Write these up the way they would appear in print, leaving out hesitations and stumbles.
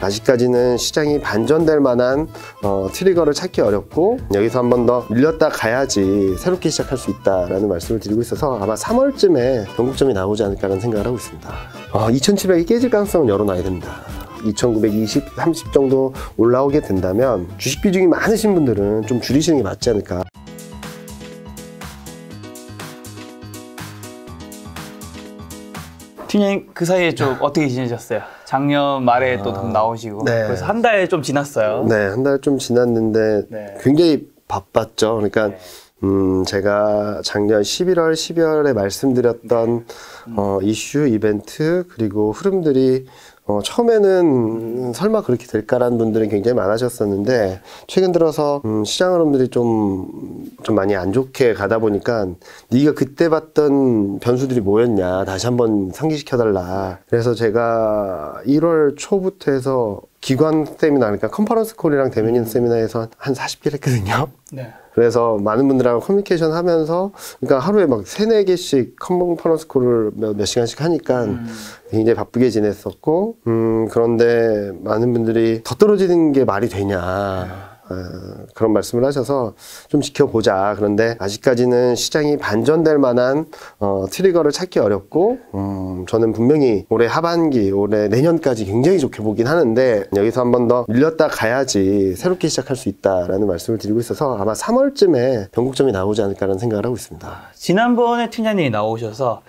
아직까지는 시장이 반전될 만한 트리거를 찾기 어렵고 여기서 한 번 더 밀렸다 가야지 새롭게 시작할 수 있다라는 말씀을 드리고 있어서 아마 3월쯤에 변곡점이 나오지 않을까라는 생각을 하고 있습니다. 2700이 깨질 가능성을 열어놔야 됩니다. 2920, 30 정도 올라오게 된다면 주식 비중이 많으신 분들은 좀 줄이시는 게 맞지 않을까. 팀장님 그 사이에 좀 어떻게 지내셨어요? 작년 말에 또 나오시고 네. 그래서 한 달 좀 지났어요. 네, 한 달 좀 지났는데 네. 굉장히 바빴죠. 그러니까 네. 제가 작년 11월, 12월에 말씀드렸던 이슈, 이벤트 그리고 흐름들이 처음에는 설마 그렇게 될까라는 분들이 굉장히 많으셨었는데 최근 들어서 시장 흐름들이 좀 많이 안 좋게 가다 보니까 네가 그때 봤던 변수들이 뭐였냐 다시 한번 상기시켜달라. 그래서 제가 1월 초부터 해서 기관 세미나, 그러니까 컨퍼런스 콜이랑 대면인 세미나에서 한 40개 했거든요. 네. 그래서 많은 분들하고 커뮤니케이션 하면서, 그러니까 하루에 막 3-4개씩 컨퍼런스 콜을 몇 시간씩 하니까 굉장히 바쁘게 지냈었고, 그런데 많은 분들이 더 떨어지는 게 말이 되냐. 그런 말씀을 하셔서 좀 지켜보자. 그런데 아직까지는 시장이 반전될 만한 트리거를 찾기 어렵고 저는 분명히 올해 하반기, 올해 내년까지 굉장히 좋게 보긴 하는데 여기서 한 번 더 밀렸다 가야지 새롭게 시작할 수 있다라는 말씀을 드리고 있어서 아마 3월쯤에 변곡점이 나오지 않을까라는 생각을 하고 있습니다. 지난번에 팀장님이 나오셔서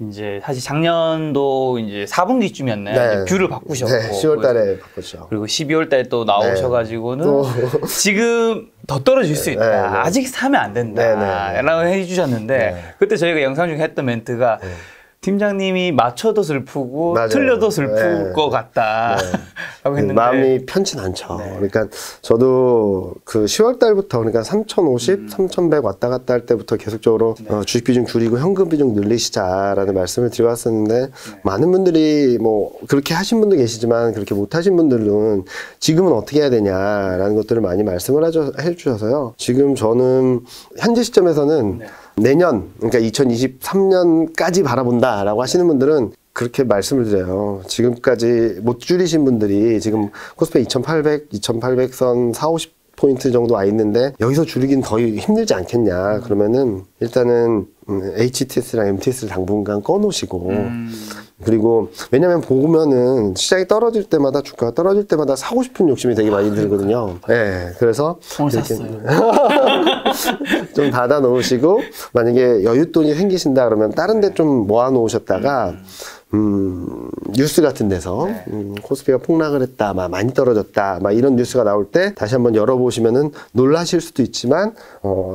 이제 사실 작년도 이제 4분기쯤이었나요? 네. 뷰를 바꾸셨고 네, 10월 달에 바꿨죠. 그리고 12월 달에 또 나오셔가지고는 네. 지금 더 떨어질 수 있다. 네, 네. 아직 사면 안 된다. 네, 네, 네. 라고 해주셨는데 네. 그때 저희가 영상 중에 했던 멘트가 네. 팀장님이 맞춰도 슬프고 맞아요. 틀려도 슬플 네. 것 같다. 네. 라고 했는데 마음이 편치 않죠. 네. 그러니까 저도 그 10월 달부터 그러니까 3,050, 3,100 왔다 갔다 할 때부터 계속적으로 주식 비중 줄이고 현금 비중 늘리시자라는 말씀을 드려왔었는데 많은 분들이 뭐 그렇게 하신 분도 계시지만 그렇게 못 하신 분들은 지금은 어떻게 해야 되냐라는 것들을 많이 말씀을 해주셔서요. 지금 저는 현재 시점에서는 내년, 그러니까 2023년까지 바라본다라고 하시는 분들은 그렇게 말씀을 드려요. 지금까지 못 줄이신 분들이 지금 코스피 2800, 2800선 40-50포인트 정도 와 있는데 여기서 줄이긴 더 힘들지 않겠냐. 그러면은 일단은 HTS랑 MTS를 당분간 꺼놓으시고 그리고 왜냐면 보면은 시장이 떨어질 때마다 주가가 떨어질 때마다 사고 싶은 욕심이 되게 많이 들거든요. 네, 그래서 오늘 이렇게 샀어요. 좀 닫아 놓으시고 만약에 여윳돈이 생기신다 그러면 다른 데 좀 모아 놓으셨다가 뉴스 같은 데서 코스피가 폭락을 했다, 막 많이 떨어졌다, 막 이런 뉴스가 나올 때 다시 한번 열어보시면은 놀라실 수도 있지만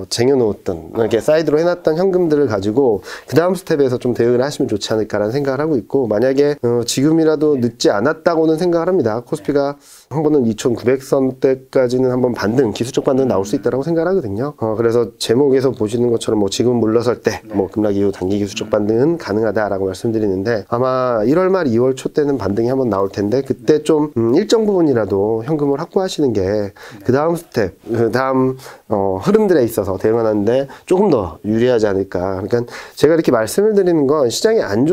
쟁여놓았던 이렇게 사이드로 해놨던 현금들을 가지고 그 다음 스텝에서 좀 대응을 하시면 좋지 않을까라는 생각을 하고 있고 만약에 지금이라도 늦지 않았다고는 생각을 합니다. 코스피가 한 번은 2,900선대까지는 한번 반등, 기술적 반등 나올 수 있다고 생각을 하거든요. 그래서 제목에서 보시는 것처럼 뭐 지금 물러설 때, 뭐 급락 이후 단기 기술적 반등은 가능하다라고 말씀드리는데 아마 1월 말 2월 초 때는 반등이 한번 나올 텐데 그때 좀 일정 부분이라도 현금을 확보하시는 게 그 다음 스텝, 그 다음 흐름들에 있어서 대응하는데 조금 더 유리하지 않을까. 그러니까 제가 이렇게 말씀을 드리는 건 시장이 안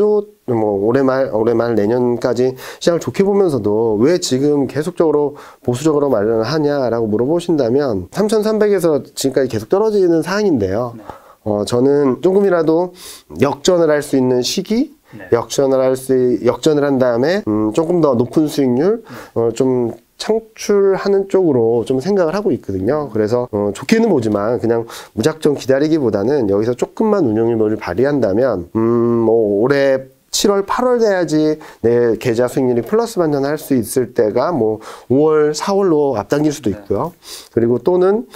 뭐 올해 말 내년까지 시장을 좋게 보면서도 왜 지금 계속적으로 보수적으로 마련을 하냐라고 물어보신다면 3,300에서 지금까지 계속 떨어지는 상황인데요. 저는 조금이라도 역전을 할 수 있는 시기, 역전을 한 다음에 조금 더 높은 수익률, 좀 창출하는 쪽으로 좀 생각을 하고 있거든요. 그래서 좋게는 보지만 그냥 무작정 기다리기보다는 여기서 조금만 운용률을 발휘한다면 뭐 올해 7월, 8월 돼야지 내 계좌 수익률이 플러스 반전할 수 있을 때가 뭐 5월, 4월로 앞당길 수도 있고요. 그리고 또는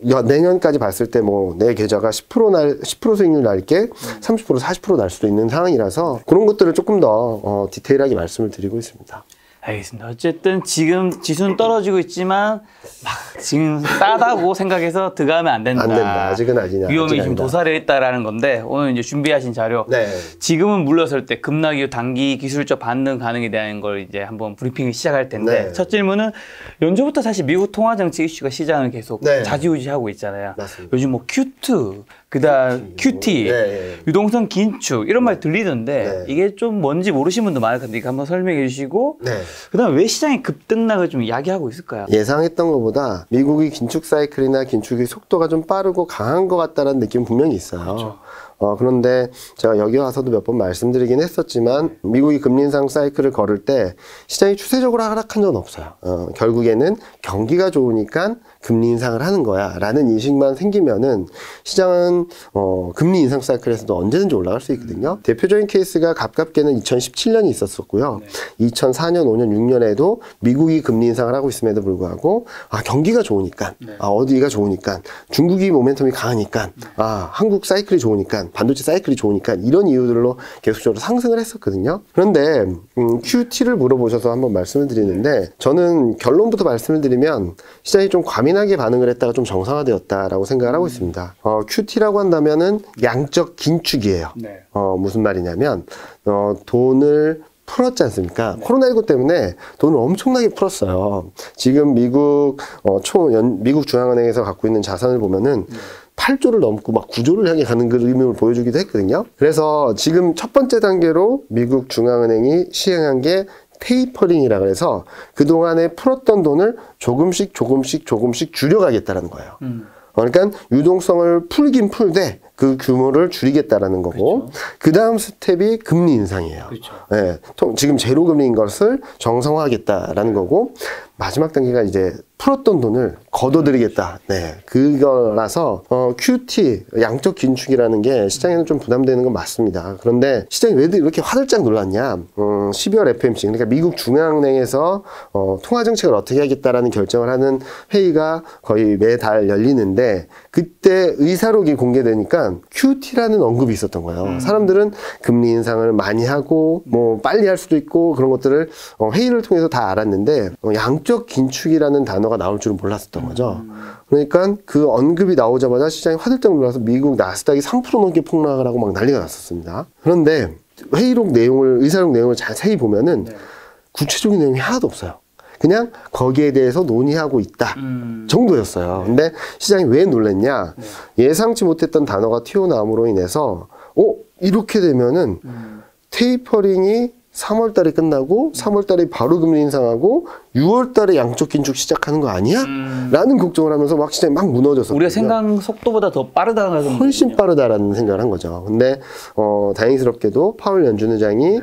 내년까지 봤을 때 뭐 내 계좌가 10% 수익률 날 게 30%, 40% 날 수도 있는 상황이라서 그런 것들을 조금 더 디테일하게 말씀을 드리고 있습니다. 알겠습니다. 어쨌든 지금 지수는 떨어지고 있지만 막 지금 싸다고 생각해서 들어가면 안 된다. 안 된다. 아직은 아니냐. 위험이 지금 도사를 했다라는 건데 오늘 이제 준비하신 자료. 네. 지금은 물러설 때 급락 이후 단기 기술적 반등 가능에 대한 걸 이제 한번 브리핑을 시작할 텐데 네. 첫 질문은 연초부터 사실 미국 통화 정책 이슈가 시장을 계속 좌지우지하고 있잖아요. 맞습니다. 요즘 뭐 Q2 그다음 QT, 유동성 긴축 이런 말 들리던데 이게 좀 뭔지 모르시는 분도 많을 텐데 이거 한번 설명해 주시고 그다음에 왜 시장이 급등락을 좀 이야기하고 있을까요? 예상했던 것보다 미국이 긴축 사이클이나 긴축의 속도가 좀 빠르고 강한 것 같다는 느낌은 분명히 있어요. 그렇죠. 그런데 제가 여기 와서도 몇 번 말씀드리긴 했었지만 미국이 금리 인상 사이클을 걸을 때 시장이 추세적으로 하락한 적은 없어요. 결국에는 경기가 좋으니까 금리 인상을 하는 거야 라는 인식만 생기면은 시장은 금리 인상 사이클에서도 언제든지 올라갈 수 있거든요. 대표적인 케이스가 가깝게는 2017년이 있었었고요. 2004년, 5년, 6년에도 미국이 금리 인상을 하고 있음에도 불구하고 경기가 좋으니까 어디가 좋으니까 중국이 모멘텀이 강하니까 한국 사이클이 좋으니까 반도체 사이클이 좋으니까 이런 이유들로 계속적으로 상승을 했었거든요. 그런데 QT를 물어보셔서 한번 말씀을 드리는데 저는 결론부터 말씀을 드리면 시장이 좀 과민하게 반응을 했다가 좀 정상화되었다라고 생각을 하고 있습니다. QT라고 한다면은 양적 긴축이에요. 네. 무슨 말이냐면 돈을 풀었지 않습니까? 코로나19 때문에 돈을 엄청나게 풀었어요. 지금 미국 중앙은행에서 갖고 있는 자산을 보면은 8조를 넘고 막 9조를 향해 가는 그림을 보여주기도 했거든요. 그래서 지금 첫 번째 단계로 미국 중앙은행이 시행한 게 테이퍼링이라 그래서 그동안에 풀었던 돈을 조금씩 줄여가겠다는 거예요. 그러니까 유동성을 풀긴 풀되 그 규모를 줄이겠다라는 거고, 그렇죠. 그 다음 스텝이 금리 인상이에요. 그렇죠. 네, 지금 제로 금리인 것을 정상화하겠다라는 거고, 마지막 단계가 이제 풀었던 돈을 걷어들이겠다. 네, 그거라서 QT 양적 긴축이라는 게 시장에는 좀 부담되는 건 맞습니다. 그런데 시장이 왜 이렇게 화들짝 놀랐냐? 12월 FMC, 그러니까 미국 중앙은행에서 통화 정책을 어떻게 하겠다라는 결정을 하는 회의가 거의 매달 열리는데 그때 의사록이 공개되니까 QT라는 언급이 있었던 거예요. 사람들은 금리 인상을 많이 하고 뭐 빨리 할 수도 있고 그런 것들을 회의를 통해서 다 알았는데 양적 긴축이라는 단어가 나올 줄은 몰랐었던 거죠. 그러니까 그 언급이 나오자마자 시장이 화들짝 놀라서 미국 나스닥이 3% 넘게 폭락을 하고 막 난리가 났었습니다. 그런데 의사록 내용을 자세히 보면은 구체적인 내용이 하나도 없어요. 그냥 거기에 대해서 논의하고 있다 정도였어요. 근데 시장이 왜 놀랐냐? 예상치 못했던 단어가 튀어나옴으로 인해서 이렇게 되면은 테이퍼링이 3월 달에 끝나고 3월 달에 바로 금리 인상하고 6월 달에 양적 긴축 시작하는 거 아니야? 라는 걱정을 하면서 막 시장이 막 무너졌었거든요. 우리가 생각 속도보다 더 빠르다는 훨씬 빠르다라는 생각을 한 거죠. 근데 다행스럽게도 파월 연준 의장이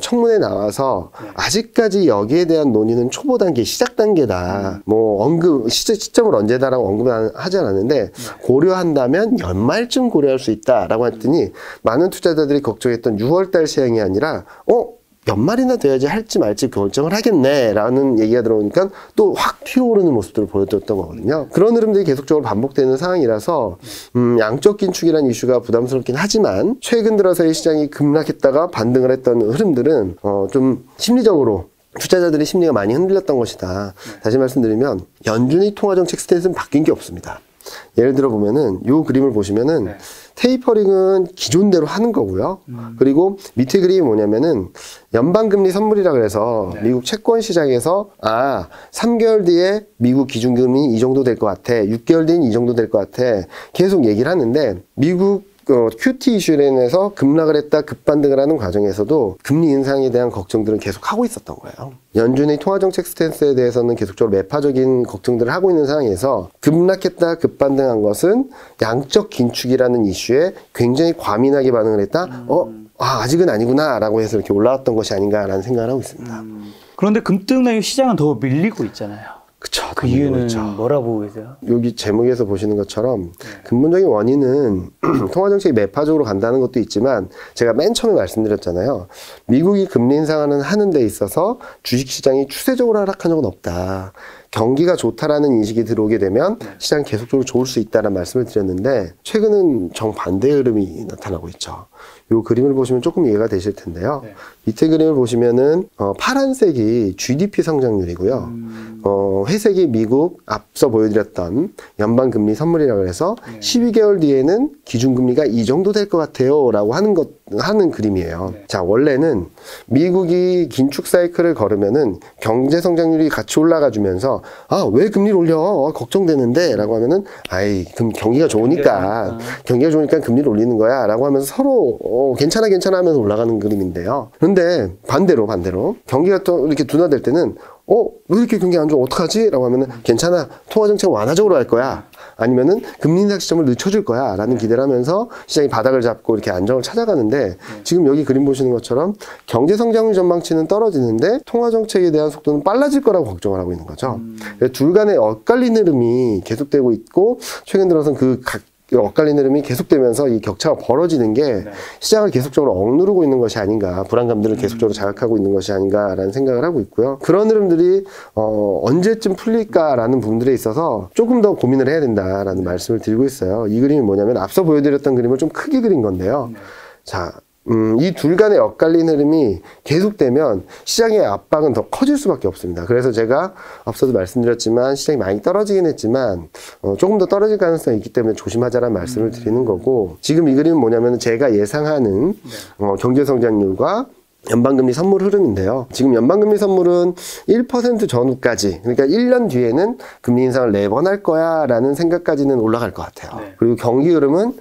청문회에 나와서 아직까지 여기에 대한 논의는 초보 단계, 시작 단계다. 뭐 시점을 언제다라고 언급은 하지 않았는데 고려한다면 연말쯤 고려할 수 있다라고 했더니 많은 투자자들이 걱정했던 6월 달 시행이 아니라 연말이나 돼야지 할지 말지 결정을 하겠네라는 얘기가 들어오니까 또 확 튀어오르는 모습들을 보여줬던 거거든요. 그런 흐름들이 계속적으로 반복되는 상황이라서 양적 긴축이라는 이슈가 부담스럽긴 하지만 최근 들어서의 시장이 급락했다가 반등을 했던 흐름들은 좀 심리적으로 투자자들의 심리가 많이 흔들렸던 것이다. 다시 말씀드리면 연준의 통화정책 스탠스는 바뀐 게 없습니다. 예를 들어 보면은 요 그림을 보시면은 테이퍼링은 기존대로 하는 거고요. 그리고 밑에 그림이 뭐냐면은 연방금리 선물이라 그래서 미국 채권 시장에서 3개월 뒤에 미국 기준금리 이 정도 될 것 같아. 6개월 뒤엔 이 정도 될 것 같아. 계속 얘기를 하는데 미국 QT 이슈로 인해서 급락을 했다 급반등을 하는 과정에서도 금리 인상에 대한 걱정들은 계속 하고 있었던 거예요. 연준의 통화정책 스탠스에 대해서는 계속적으로 매파적인 걱정들을 하고 있는 상황에서 급락했다 급반등한 것은 양적 긴축이라는 이슈에 굉장히 과민하게 반응을 했다. 아직은 아니구나 라고 해서 이렇게 올라왔던 것이 아닌가라는 생각을 하고 있습니다. 그런데 급등락의 시장은 더 밀리고 있잖아요. 그쵸. 그 이유는 뭐라고 보고 계세요? 여기 제목에서 보시는 것처럼 근본적인 원인은 통화정책이 매파적으로 간다는 것도 있지만 제가 맨 처음에 말씀드렸잖아요. 미국이 금리 인상을 하는 데 있어서 주식시장이 추세적으로 하락한 적은 없다. 경기가 좋다라는 인식이 들어오게 되면 시장이 계속적으로 좋을 수 있다는 말씀을 드렸는데 최근은 정반대의 흐름이 나타나고 있죠. 이 그림을 보시면 조금 이해가 되실 텐데요. 밑에 그림을 보시면은 파란색이 GDP 성장률이고요. 회색이 미국 앞서 보여드렸던 연방금리 선물이라고 해서 12개월 뒤에는 기준금리가 이 정도 될 것 같아요 라고 하는 그림이에요. 자, 원래는 미국이 긴축 사이클을 걸으면은 경제 성장률이 같이 올라가 주면서 아, 왜 금리를 올려? 걱정되는데 라고 하면은 아이, 경기가 좋으니까 금리를 올리는 거야 라고 하면서 서로 괜찮아 하면서 올라가는 그림인데요. 그런데 반대로 경기가 또 이렇게 둔화될 때는 왜 이렇게 경기 안 좋아? 어떡하지? 라고 하면은 괜찮아. 통화정책 완화적으로 할 거야. 아니면은 금리 인상 시점을 늦춰줄 거야. 라는 기대를 하면서 시장이 바닥을 잡고 이렇게 안정을 찾아가는데 지금 여기 그림 보시는 것처럼 경제 성장률 전망치는 떨어지는데 통화정책에 대한 속도는 빨라질 거라고 걱정을 하고 있는 거죠. 둘 간의 엇갈린 흐름이 계속되고 있고 최근 들어서는 엇갈린 흐름이 계속되면서 이 격차가 벌어지는 게 시장을 계속적으로 억누르고 있는 것이 아닌가, 불안감들을 계속적으로 자극하고 있는 것이 아닌가라는 생각을 하고 있고요. 그런 흐름들이 언제쯤 풀릴까라는 부분들에 있어서 조금 더 고민을 해야 된다라는 말씀을 드리고 있어요. 이 그림이 뭐냐면 앞서 보여드렸던 그림을 좀 크게 그린 건데요. 자, 이 둘 간의 엇갈린 흐름이 계속되면 시장의 압박은 더 커질 수밖에 없습니다. 그래서 제가 앞서도 말씀드렸지만 시장이 많이 떨어지긴 했지만 조금 더 떨어질 가능성이 있기 때문에 조심하자라는 말씀을 드리는 거고, 지금 이 그림은 뭐냐면 제가 예상하는 경제 성장률과 연방금리 선물 흐름인데요. 지금 연방금리 선물은 1% 전후까지, 그러니까 1년 뒤에는 금리 인상을 4번 할 거야 라는 생각까지는 올라갈 것 같아요. 그리고 경기 흐름은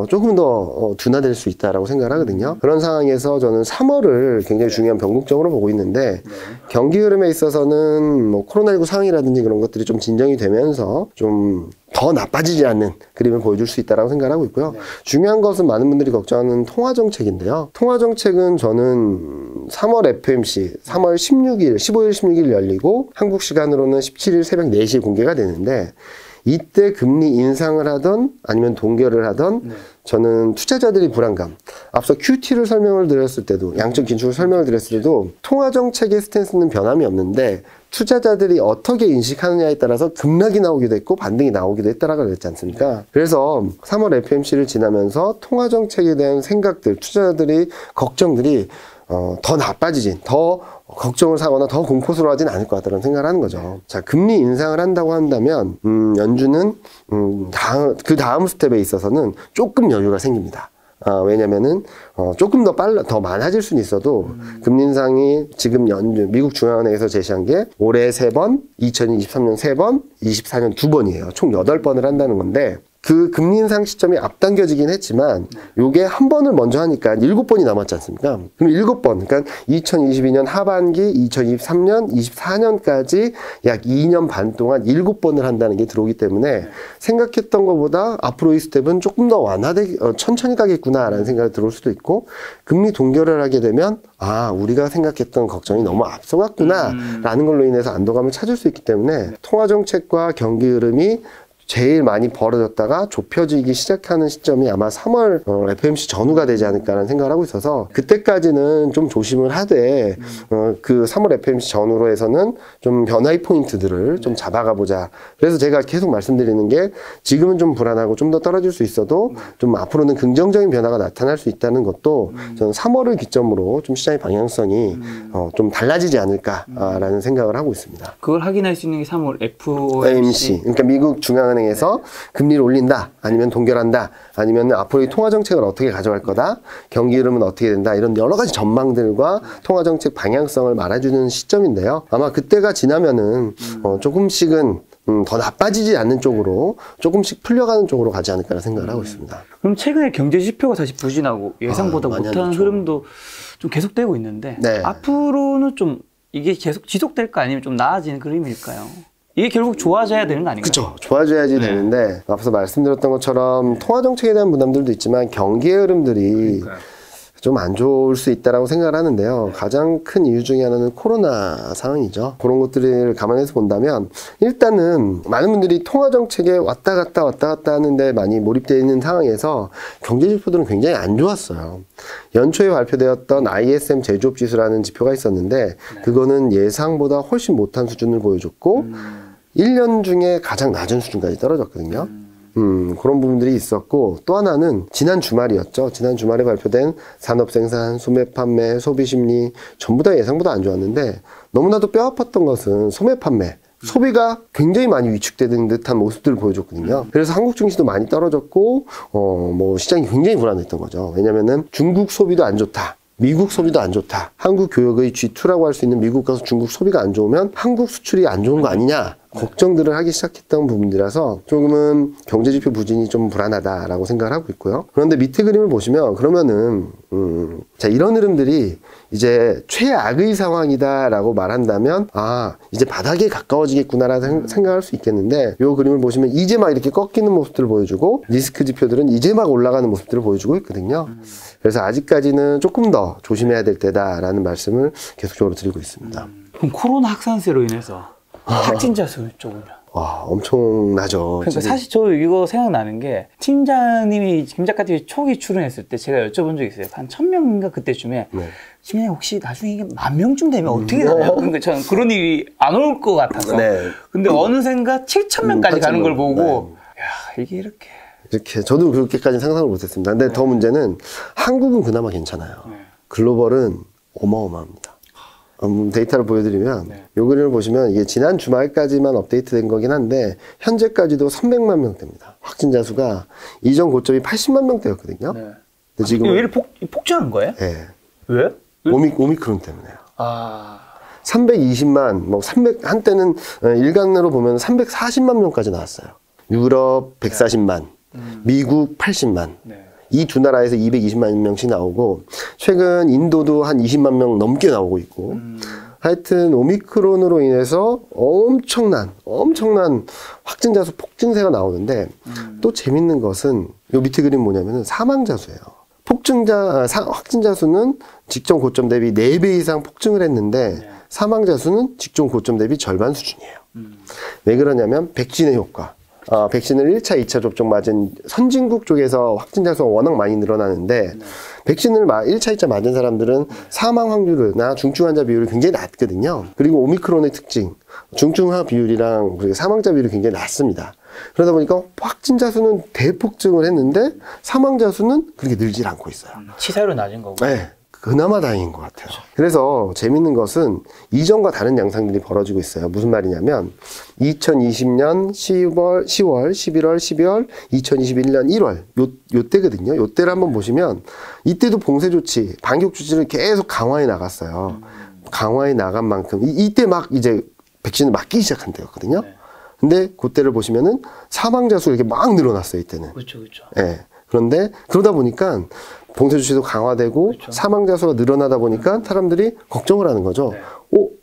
조금 더 둔화될 수 있다라고 생각을 하거든요. 그런 상황에서 저는 3월을 굉장히 중요한 변곡점으로 보고 있는데, 경기 흐름에 있어서는 뭐 코로나19 상황이라든지 그런 것들이 좀 진정이 되면서 좀 더 나빠지지 않는 그림을 보여줄 수 있다고 생각하고 있고요. 중요한 것은 많은 분들이 걱정하는 통화정책인데요. 통화정책은 저는 3월 FMC 3월 15일 16일 열리고 한국 시간으로는 17일 새벽 4시에 공개가 되는데, 이때 금리 인상을 하던 아니면 동결을 하던 저는 투자자들이 불안감, 앞서 QT를 설명을 드렸을 때도, 양적 긴축을 설명을 드렸을 때도 통화정책의 스탠스는 변함이 없는데 투자자들이 어떻게 인식하느냐에 따라서 급락이 나오기도 했고 반등이 나오기도 했다라고 그랬지 않습니까? 그래서 3월 FMC를 지나면서 통화정책에 대한 생각들, 투자자들이 걱정들이 더 나빠지진, 더 걱정을 사거나 더 공포스러워하진 않을 것 같다는 생각을 하는 거죠. 자, 금리 인상을 한다고 한다면 연준은 그 다음 스텝에 있어서는 조금 여유가 생깁니다. 왜냐면은 조금 더 많아질 수는 있어도 금리 인상이 지금 미국 중앙은행에서 제시한 게 올해 3번, 2023년 3번, 24년 2번이에요. 총 8번을 한다는 건데, 그 금리 인상 시점이 앞당겨지긴 했지만 요게 한 번을 먼저 하니까 7번이 남았지 않습니까? 그럼 7번, 그러니까 2022년 하반기, 2023년, 24년까지 약 2년 반 동안 7번을 한다는 게 들어오기 때문에 생각했던 것보다 앞으로의 스텝은 조금 더 천천히 가겠구나라는 생각이 들어올 수도 있고, 금리 동결을 하게 되면 우리가 생각했던 걱정이 너무 앞서갔구나 라는 걸로 인해서 안도감을 찾을 수 있기 때문에 통화정책과 경기 흐름이 제일 많이 벌어졌다가 좁혀지기 시작하는 시점이 아마 3월 FMC 전후가 되지 않을까라는 생각을 하고 있어서, 그때까지는 좀 조심을 하되 그 3월 FMC 전후로 해서는 좀 변화의 포인트들을 좀 잡아가 보자. 그래서 제가 계속 말씀드리는 게, 지금은 좀 불안하고 좀 더 떨어질 수 있어도 좀 앞으로는 긍정적인 변화가 나타날 수 있다는 것도 저는 3월을 기점으로 좀 시장의 방향성이 좀 달라지지 않을까라는 생각을 하고 있습니다. 그걸 확인할 수 있는 게 3월 FOMC. 그러니까 미국 중앙은행 에서 금리를 올린다, 아니면 동결한다, 아니면 앞으로의 통화정책을 어떻게 가져갈 거다, 경기 흐름은 어떻게 된다, 이런 여러 가지 전망들과 통화정책 방향성을 말해주는 시점인데요. 아마 그때가 지나면은 조금씩은 더 나빠지지 않는 쪽으로, 조금씩 풀려가는 쪽으로 가지 않을까 생각을 하고 있습니다. 그럼 최근에 경제 지표가 다시 부진하고 예상보다 못하는 흐름도 좀 계속되고 있는데, 앞으로는 좀 이게 계속 지속될까 아니면 좀 나아지는 그림일까요? 이게 결국 좋아져야 되는 거 아닌가요? 그렇죠. 좋아져야지 되는데, 앞서 말씀드렸던 것처럼 통화정책에 대한 부담들도 있지만 경기의 흐름들이 좀 안 좋을 수 있다라고 생각을 하는데요. 가장 큰 이유 중에 하나는 코로나 상황이죠. 그런 것들을 감안해서 본다면, 일단은 많은 분들이 통화정책에 왔다 갔다 하는데 많이 몰입되어 있는 상황에서 경제지표들은 굉장히 안 좋았어요. 연초에 발표되었던 ISM 제조업 지수라는 지표가 있었는데, 그거는 예상보다 훨씬 못한 수준을 보여줬고 1년 중에 가장 낮은 수준까지 떨어졌거든요. 그런 부분들이 있었고, 또 하나는 지난 주말이었죠. 지난 주말에 발표된 산업생산, 소매 판매, 소비심리 전부 다 예상보다 안 좋았는데, 너무나도 뼈 아팠던 것은 소매 판매, 소비가 굉장히 많이 위축되는 듯한 모습들을 보여줬거든요. 그래서 한국 증시도 많이 떨어졌고 시장이 굉장히 불안했던 거죠. 왜냐면은 중국 소비도 안 좋다, 미국 소비도 안 좋다, 한국 교역의 G2라고 할 수 있는 미국 가서 중국 소비가 안 좋으면 한국 수출이 안 좋은 거 아니냐 걱정들을 하기 시작했던 부분이라서 조금은 경제지표 부진이 좀 불안하다라고 생각을 하고 있고요. 그런데 밑에 그림을 보시면 그러면은 자, 이런 흐름들이 이제 최악의 상황이다라고 말한다면 이제 바닥에 가까워지겠구나라는 생각할 수 있겠는데, 이 그림을 보시면 이제 막 이렇게 꺾이는 모습들을 보여주고 리스크 지표들은 이제 막 올라가는 모습들을 보여주고 있거든요. 그래서 아직까지는 조금 더 조심해야 될 때다라는 말씀을 계속적으로 드리고 있습니다. 그럼 코로나 확산세로 인해서 확진자 수 쪽은요? 와, 엄청나죠. 그러니까 사실 저 이거 생각나는 게, 팀장님이, 김 작가님이 초기 출연했을 때 제가 여쭤본 적이 있어요. 한 1000명인가 그때쯤에. 네. 팀장님 혹시 나중에 이게 10,000명쯤 되면 어떻게 되나요? 그러니까 저는 그런 일이 안 올 것 같아서. 네. 근데 어느샌가 7,000명까지 가는 걸 보고, 야, 이게 이렇게. 저도 그렇게까지 상상을 못했습니다. 근데 더 문제는 한국은 그나마 괜찮아요. 글로벌은 어마어마합니다. 데이터를 보여드리면 이 그림을 보시면 이게 지난 주말까지만 업데이트된 거긴 한데 현재까지도 300만 명대입니다. 확진자 수가 이전 고점이 80만 명대였거든요. 네. 근데 지금 왜 이렇게 폭증한 거예요? 네. 왜? 오미크론 때문에요. 320만, 뭐 300, 한때는 일간으로 보면 340만 명까지 나왔어요. 유럽 140만, 미국 80만. 이 두 나라에서 220만 명씩 나오고, 최근 인도도 한 20만 명 넘게 나오고 있고, 하여튼 오미크론으로 인해서 엄청난 확진자 수 폭증세가 나오는데, 또 재밌는 것은 이 밑에 그림 뭐냐면은 사망자 수예요. 확진자 수는 직전 고점 대비 4배 이상 폭증을 했는데 사망자 수는 직전 고점 대비 절반 수준이에요. 왜 그러냐면 백신의 효과. 백신을 1차, 2차 접종 맞은 선진국 쪽에서 확진자 수가 워낙 많이 늘어나는데, 백신을 1차, 2차 맞은 사람들은 사망 확률이나 중증 환자 비율이 굉장히 낮거든요. 그리고 오미크론의 특징, 중증화 비율이랑 사망자 비율이 굉장히 낮습니다. 그러다 보니까 확진자 수는 대폭증을 했는데 사망자 수는 그렇게 늘질 않고 있어요. 치사율은 낮은 거고. 네. 그나마 다행인 것 같아요. 그래서 재밌는 것은 이전과 다른 양상들이 벌어지고 있어요. 무슨 말이냐면 2020년 10월, 11월, 12월, 2021년 1월 요때거든요. 요때를 한번 보시면 이때도 봉쇄 조치, 방역 조치를 계속 강화해 나갔어요. 강화해 나간 만큼 이때 막 이제 백신을 맞기 시작한 때였거든요. 근데 그때를 보시면은 사망자 수가 이렇게 막 늘어났어요. 이때는. 그렇죠. 네. 그런데 그러다 보니까 봉쇄 조치도 강화되고 사망자 수가 늘어나다 보니까 사람들이 걱정을 하는 거죠.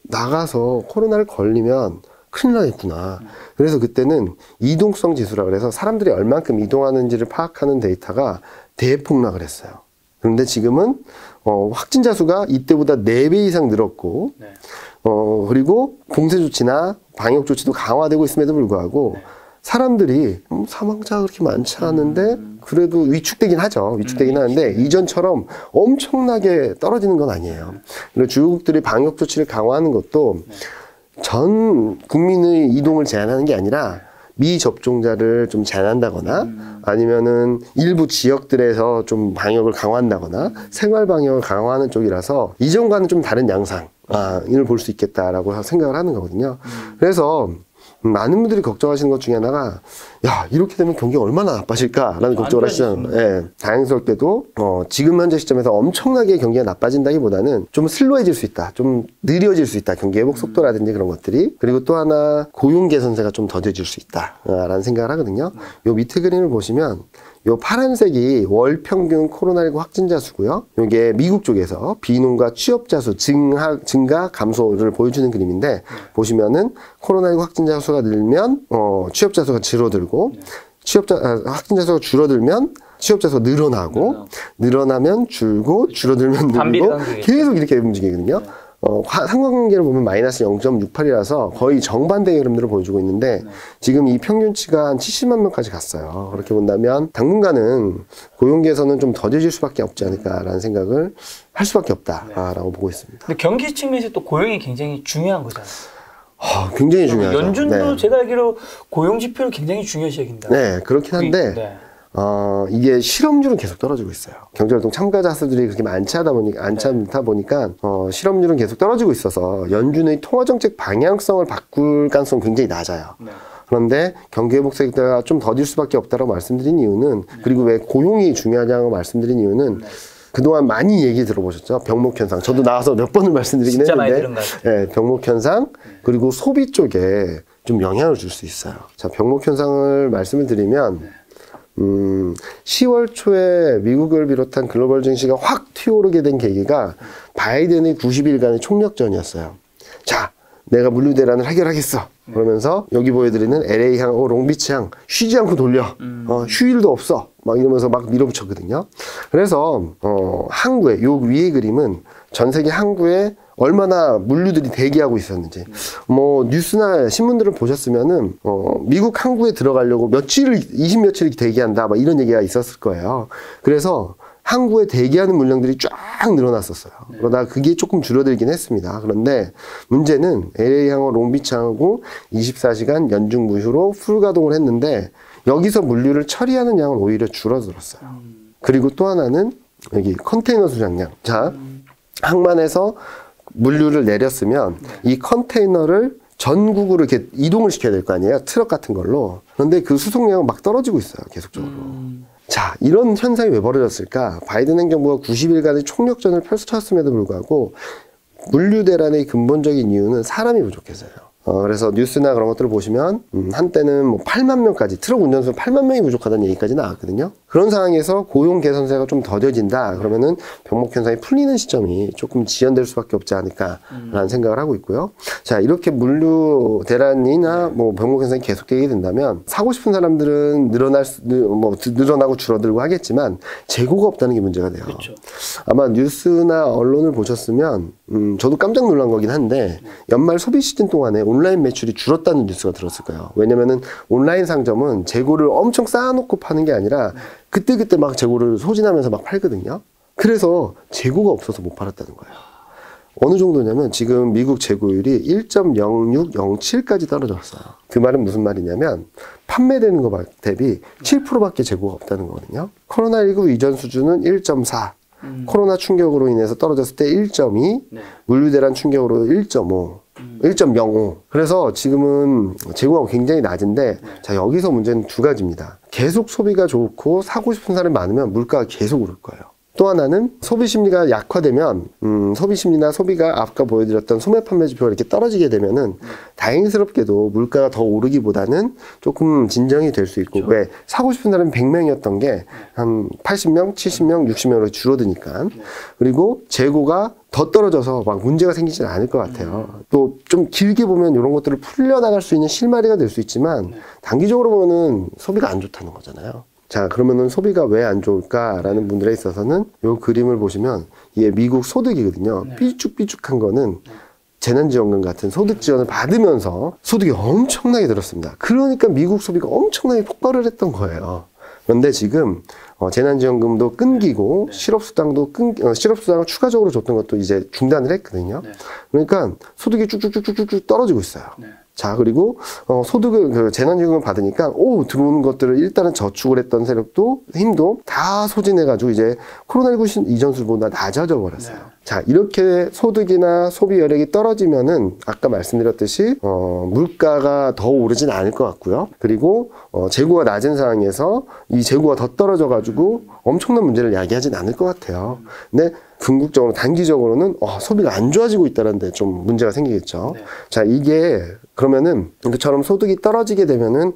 나가서 코로나를 걸리면 큰일 나겠구나. 그래서 그때는 이동성 지수라고 해서 사람들이 얼만큼 이동하는지를 파악하는 데이터가 대폭락을 했어요. 그런데 지금은 확진자 수가 이때보다 4배 이상 늘었고, 그리고 봉쇄 조치나 방역 조치도 강화되고 있음에도 불구하고 사람들이 사망자가 그렇게 많지 않은데 그래도 위축되긴 하죠. 위축되긴 하는데 이전처럼 엄청나게 떨어지는 건 아니에요. 그리고 주요국들이 방역 조치를 강화하는 것도 전 국민의 이동을 제한하는 게 아니라 미접종자를 좀 제한한다거나 아니면은 일부 지역들에서 좀 방역을 강화한다거나 생활 방역을 강화하는 쪽이라서 이전과는 좀 다른 양상을 볼 수 있겠다라고 생각을 하는 거거든요. 그래서 많은 분들이 걱정하시는 것 중에 하나가, 야, 이렇게 되면 경기가 얼마나 나빠질까라는 걱정을 하시잖아요. 예, 다행스럽게도 지금 현재 시점에서 엄청나게 경기가 나빠진다기보다는 좀 슬로해질 수 있다, 좀 느려질 수 있다, 경기 회복 속도라든지 그런 것들이. 그리고 또 하나 고용 개선세가 좀 더뎌질 수 있다라는 생각을 하거든요. 요 밑에 그림을 보시면 요 파란색이 월 평균 코로나19 확진자 수고요. 요게 미국 쪽에서 비농가 취업자 수 증가 감소를 보여주는 그림인데, 보시면은 코로나19 확진자 수가 늘면 취업자 수가 줄어들고, 확진자 수가 줄어들면 취업자 수가 늘어나면 줄고, 줄어들면 늘고, 계속 이렇게 움직이거든요. 상관관계를 보면 마이너스 0.68이라서 거의 정반대의 흐름들을 보여주고 있는데, 지금 이 평균치가 한 70만 명까지 갔어요. 그렇게 본다면 당분간은 고용 개선은 좀 더뎌질 수밖에 없지 않을까라는 생각을 할 수밖에 없다라고 보고 있습니다. 근데 경기 측면에서 또 고용이 굉장히 중요한 거잖아요. 굉장히 중요하죠. 연준도 제가 알기로 고용 지표를 굉장히 중요시 여긴다. 네, 그렇긴 한데 이게 실업률은 계속 떨어지고 있어요. 경제활동 참가자 수들이 그렇게 많지 않다 보니까 실업률은 계속 떨어지고 있어서 연준의 통화정책 방향성을 바꿀 가능성은 굉장히 낮아요. 그런데 경기회복 세대가 좀 더딜 수밖에 없다고 말씀드린 이유는, 그리고 왜 고용이 중요하냐고 말씀드린 이유는, 그동안 많이 얘기 들어보셨죠? 병목현상. 저도 나와서 몇 번을 말씀드리긴 했는데, 병목현상, 그리고 소비 쪽에 좀 영향을 줄 수 있어요. 자, 병목 현상을 말씀을 드리면 10월 초에 미국을 비롯한 글로벌 증시가 확 튀어오르게 된 계기가 바이든의 90일간의 총력전이었어요. 자, 내가 물류 대란을 해결하겠어. 그러면서 여기 보여드리는 LA항, 롱비치항 쉬지 않고 돌려. 휴일도 없어. 막 이러면서 막 밀어붙였거든요. 그래서 항구에 요 위에 그림은 전 세계 항구에 얼마나 물류들이 대기하고 있었는지. 뭐 뉴스나 신문들을 보셨으면은 미국 항구에 들어가려고 며칠을 20며칠을 대기한다. 막 이런 얘기가 있었을 거예요. 그래서 항구에 대기하는 물량들이 쫙 늘어났었어요. 그러다 그게 조금 줄어들긴 했습니다. 그런데 문제는 LA항하고 롱비치항하고 24시간 연중 무휴로 풀가동을 했는데 여기서 물류를 처리하는 양은 오히려 줄어들었어요. 그리고 또 하나는 여기 컨테이너 수량량. 자, 항만에서 물류를 내렸으면 이 컨테이너를 전국으로 이렇게 이동을 시켜야 될 거 아니에요? 트럭 같은 걸로. 그런데 그 수송량은 막 떨어지고 있어요. 계속적으로. 자, 이런 현상이 왜 벌어졌을까? 바이든 행정부가 90일간의 총력전을 펼쳤음에도 불구하고 물류 대란의 근본적인 이유는 사람이 부족해서요. 그래서 뉴스나 그런 것들을 보시면 한때는 뭐 8만 명까지 트럭 운전수 8만 명이 부족하다는 얘기까지 나왔거든요. 그런 상황에서 고용 개선세가 좀 더뎌진다 그러면은 병목 현상이 풀리는 시점이 조금 지연될 수밖에 없지 않을까라는 생각을 하고 있고요. 자, 이렇게 물류 대란이나 뭐 병목 현상이 계속되게 된다면 사고 싶은 사람들은 늘어나고 줄어들고 하겠지만 재고가 없다는 게 문제가 돼요. 그렇죠. 아마 뉴스나 언론을 보셨으면 저도 깜짝 놀란 거긴 한데 연말 소비 시즌 동안에 온라인 매출이 줄었다는 뉴스가 들었을 거예요. 왜냐면은 온라인 상점은 재고를 엄청 쌓아놓고 파는 게 아니라 그때그때 막 재고를 소진하면서 막 팔거든요. 그래서 재고가 없어서 못 팔았다는 거예요. 어느 정도냐면 지금 미국 재고율이 1.0607까지 떨어졌어요. 그 말은 무슨 말이냐면 판매되는 거 대비 7%밖에 재고가 없다는 거거든요. 코로나19 이전 수준은 1.4. 코로나 충격으로 인해서 떨어졌을 때 1.2, 물류 대란 충격으로 1.5, 1.05. 그래서 지금은 재고가 굉장히 낮은데, 자, 여기서 문제는 두 가지입니다. 계속 소비가 좋고 사고 싶은 사람이 많으면 물가가 계속 오를 거예요. 또 하나는 소비 심리가 약화되면 소비 심리나 소비가 아까 보여드렸던 소매 판매 지표가 이렇게 떨어지게 되면은 다행스럽게도 물가가 더 오르기보다는 조금 진정이 될 수 있고, 왜 사고 싶은 사람이 100명이었던 게 한 80명, 70명, 60명으로 줄어드니까. 그리고 재고가 더 떨어져서 막 문제가 생기지는 않을 것 같아요. 또 좀 길게 보면 이런 것들을 풀려나갈 수 있는 실마리가 될 수 있지만 단기적으로 보면은 소비가 안 좋다는 거잖아요. 자, 그러면은 소비가 왜 안 좋을까라는 분들에 있어서는 이 그림을 보시면 이게 미국 소득이거든요. 삐쭉삐쭉한 거는 재난지원금 같은 소득 지원을 받으면서 소득이 엄청나게 늘었습니다. 그러니까 미국 소비가 엄청나게 폭발을 했던 거예요. 그런데 지금 재난지원금도 끊기고 실업수당도 실업수당을 추가적으로 줬던 것도 이제 중단을 했거든요. 그러니까 소득이 쭉쭉쭉쭉쭉 떨어지고 있어요. 자, 그리고 소득을 재난지원금을 받으니까 들어오는 것들을 일단은 저축을 했던 세력도 힘도 다 소진해가지고 이제 코로나19 이전 수보다 낮아져 버렸어요. 자, 이렇게 소득이나 소비 여력이 떨어지면은 아까 말씀드렸듯이 물가가 더 오르진 않을 것 같고요. 그리고 재고가 낮은 상황에서 이 재고가 더 떨어져가지고 엄청난 문제를 야기하진 않을 것 같아요. 근데 궁극적으로 단기적으로는 소비가 안 좋아지고 있다는 데 좀 문제가 생기겠죠. 자, 이게 그러면은 이처럼 소득이 떨어지게 되면은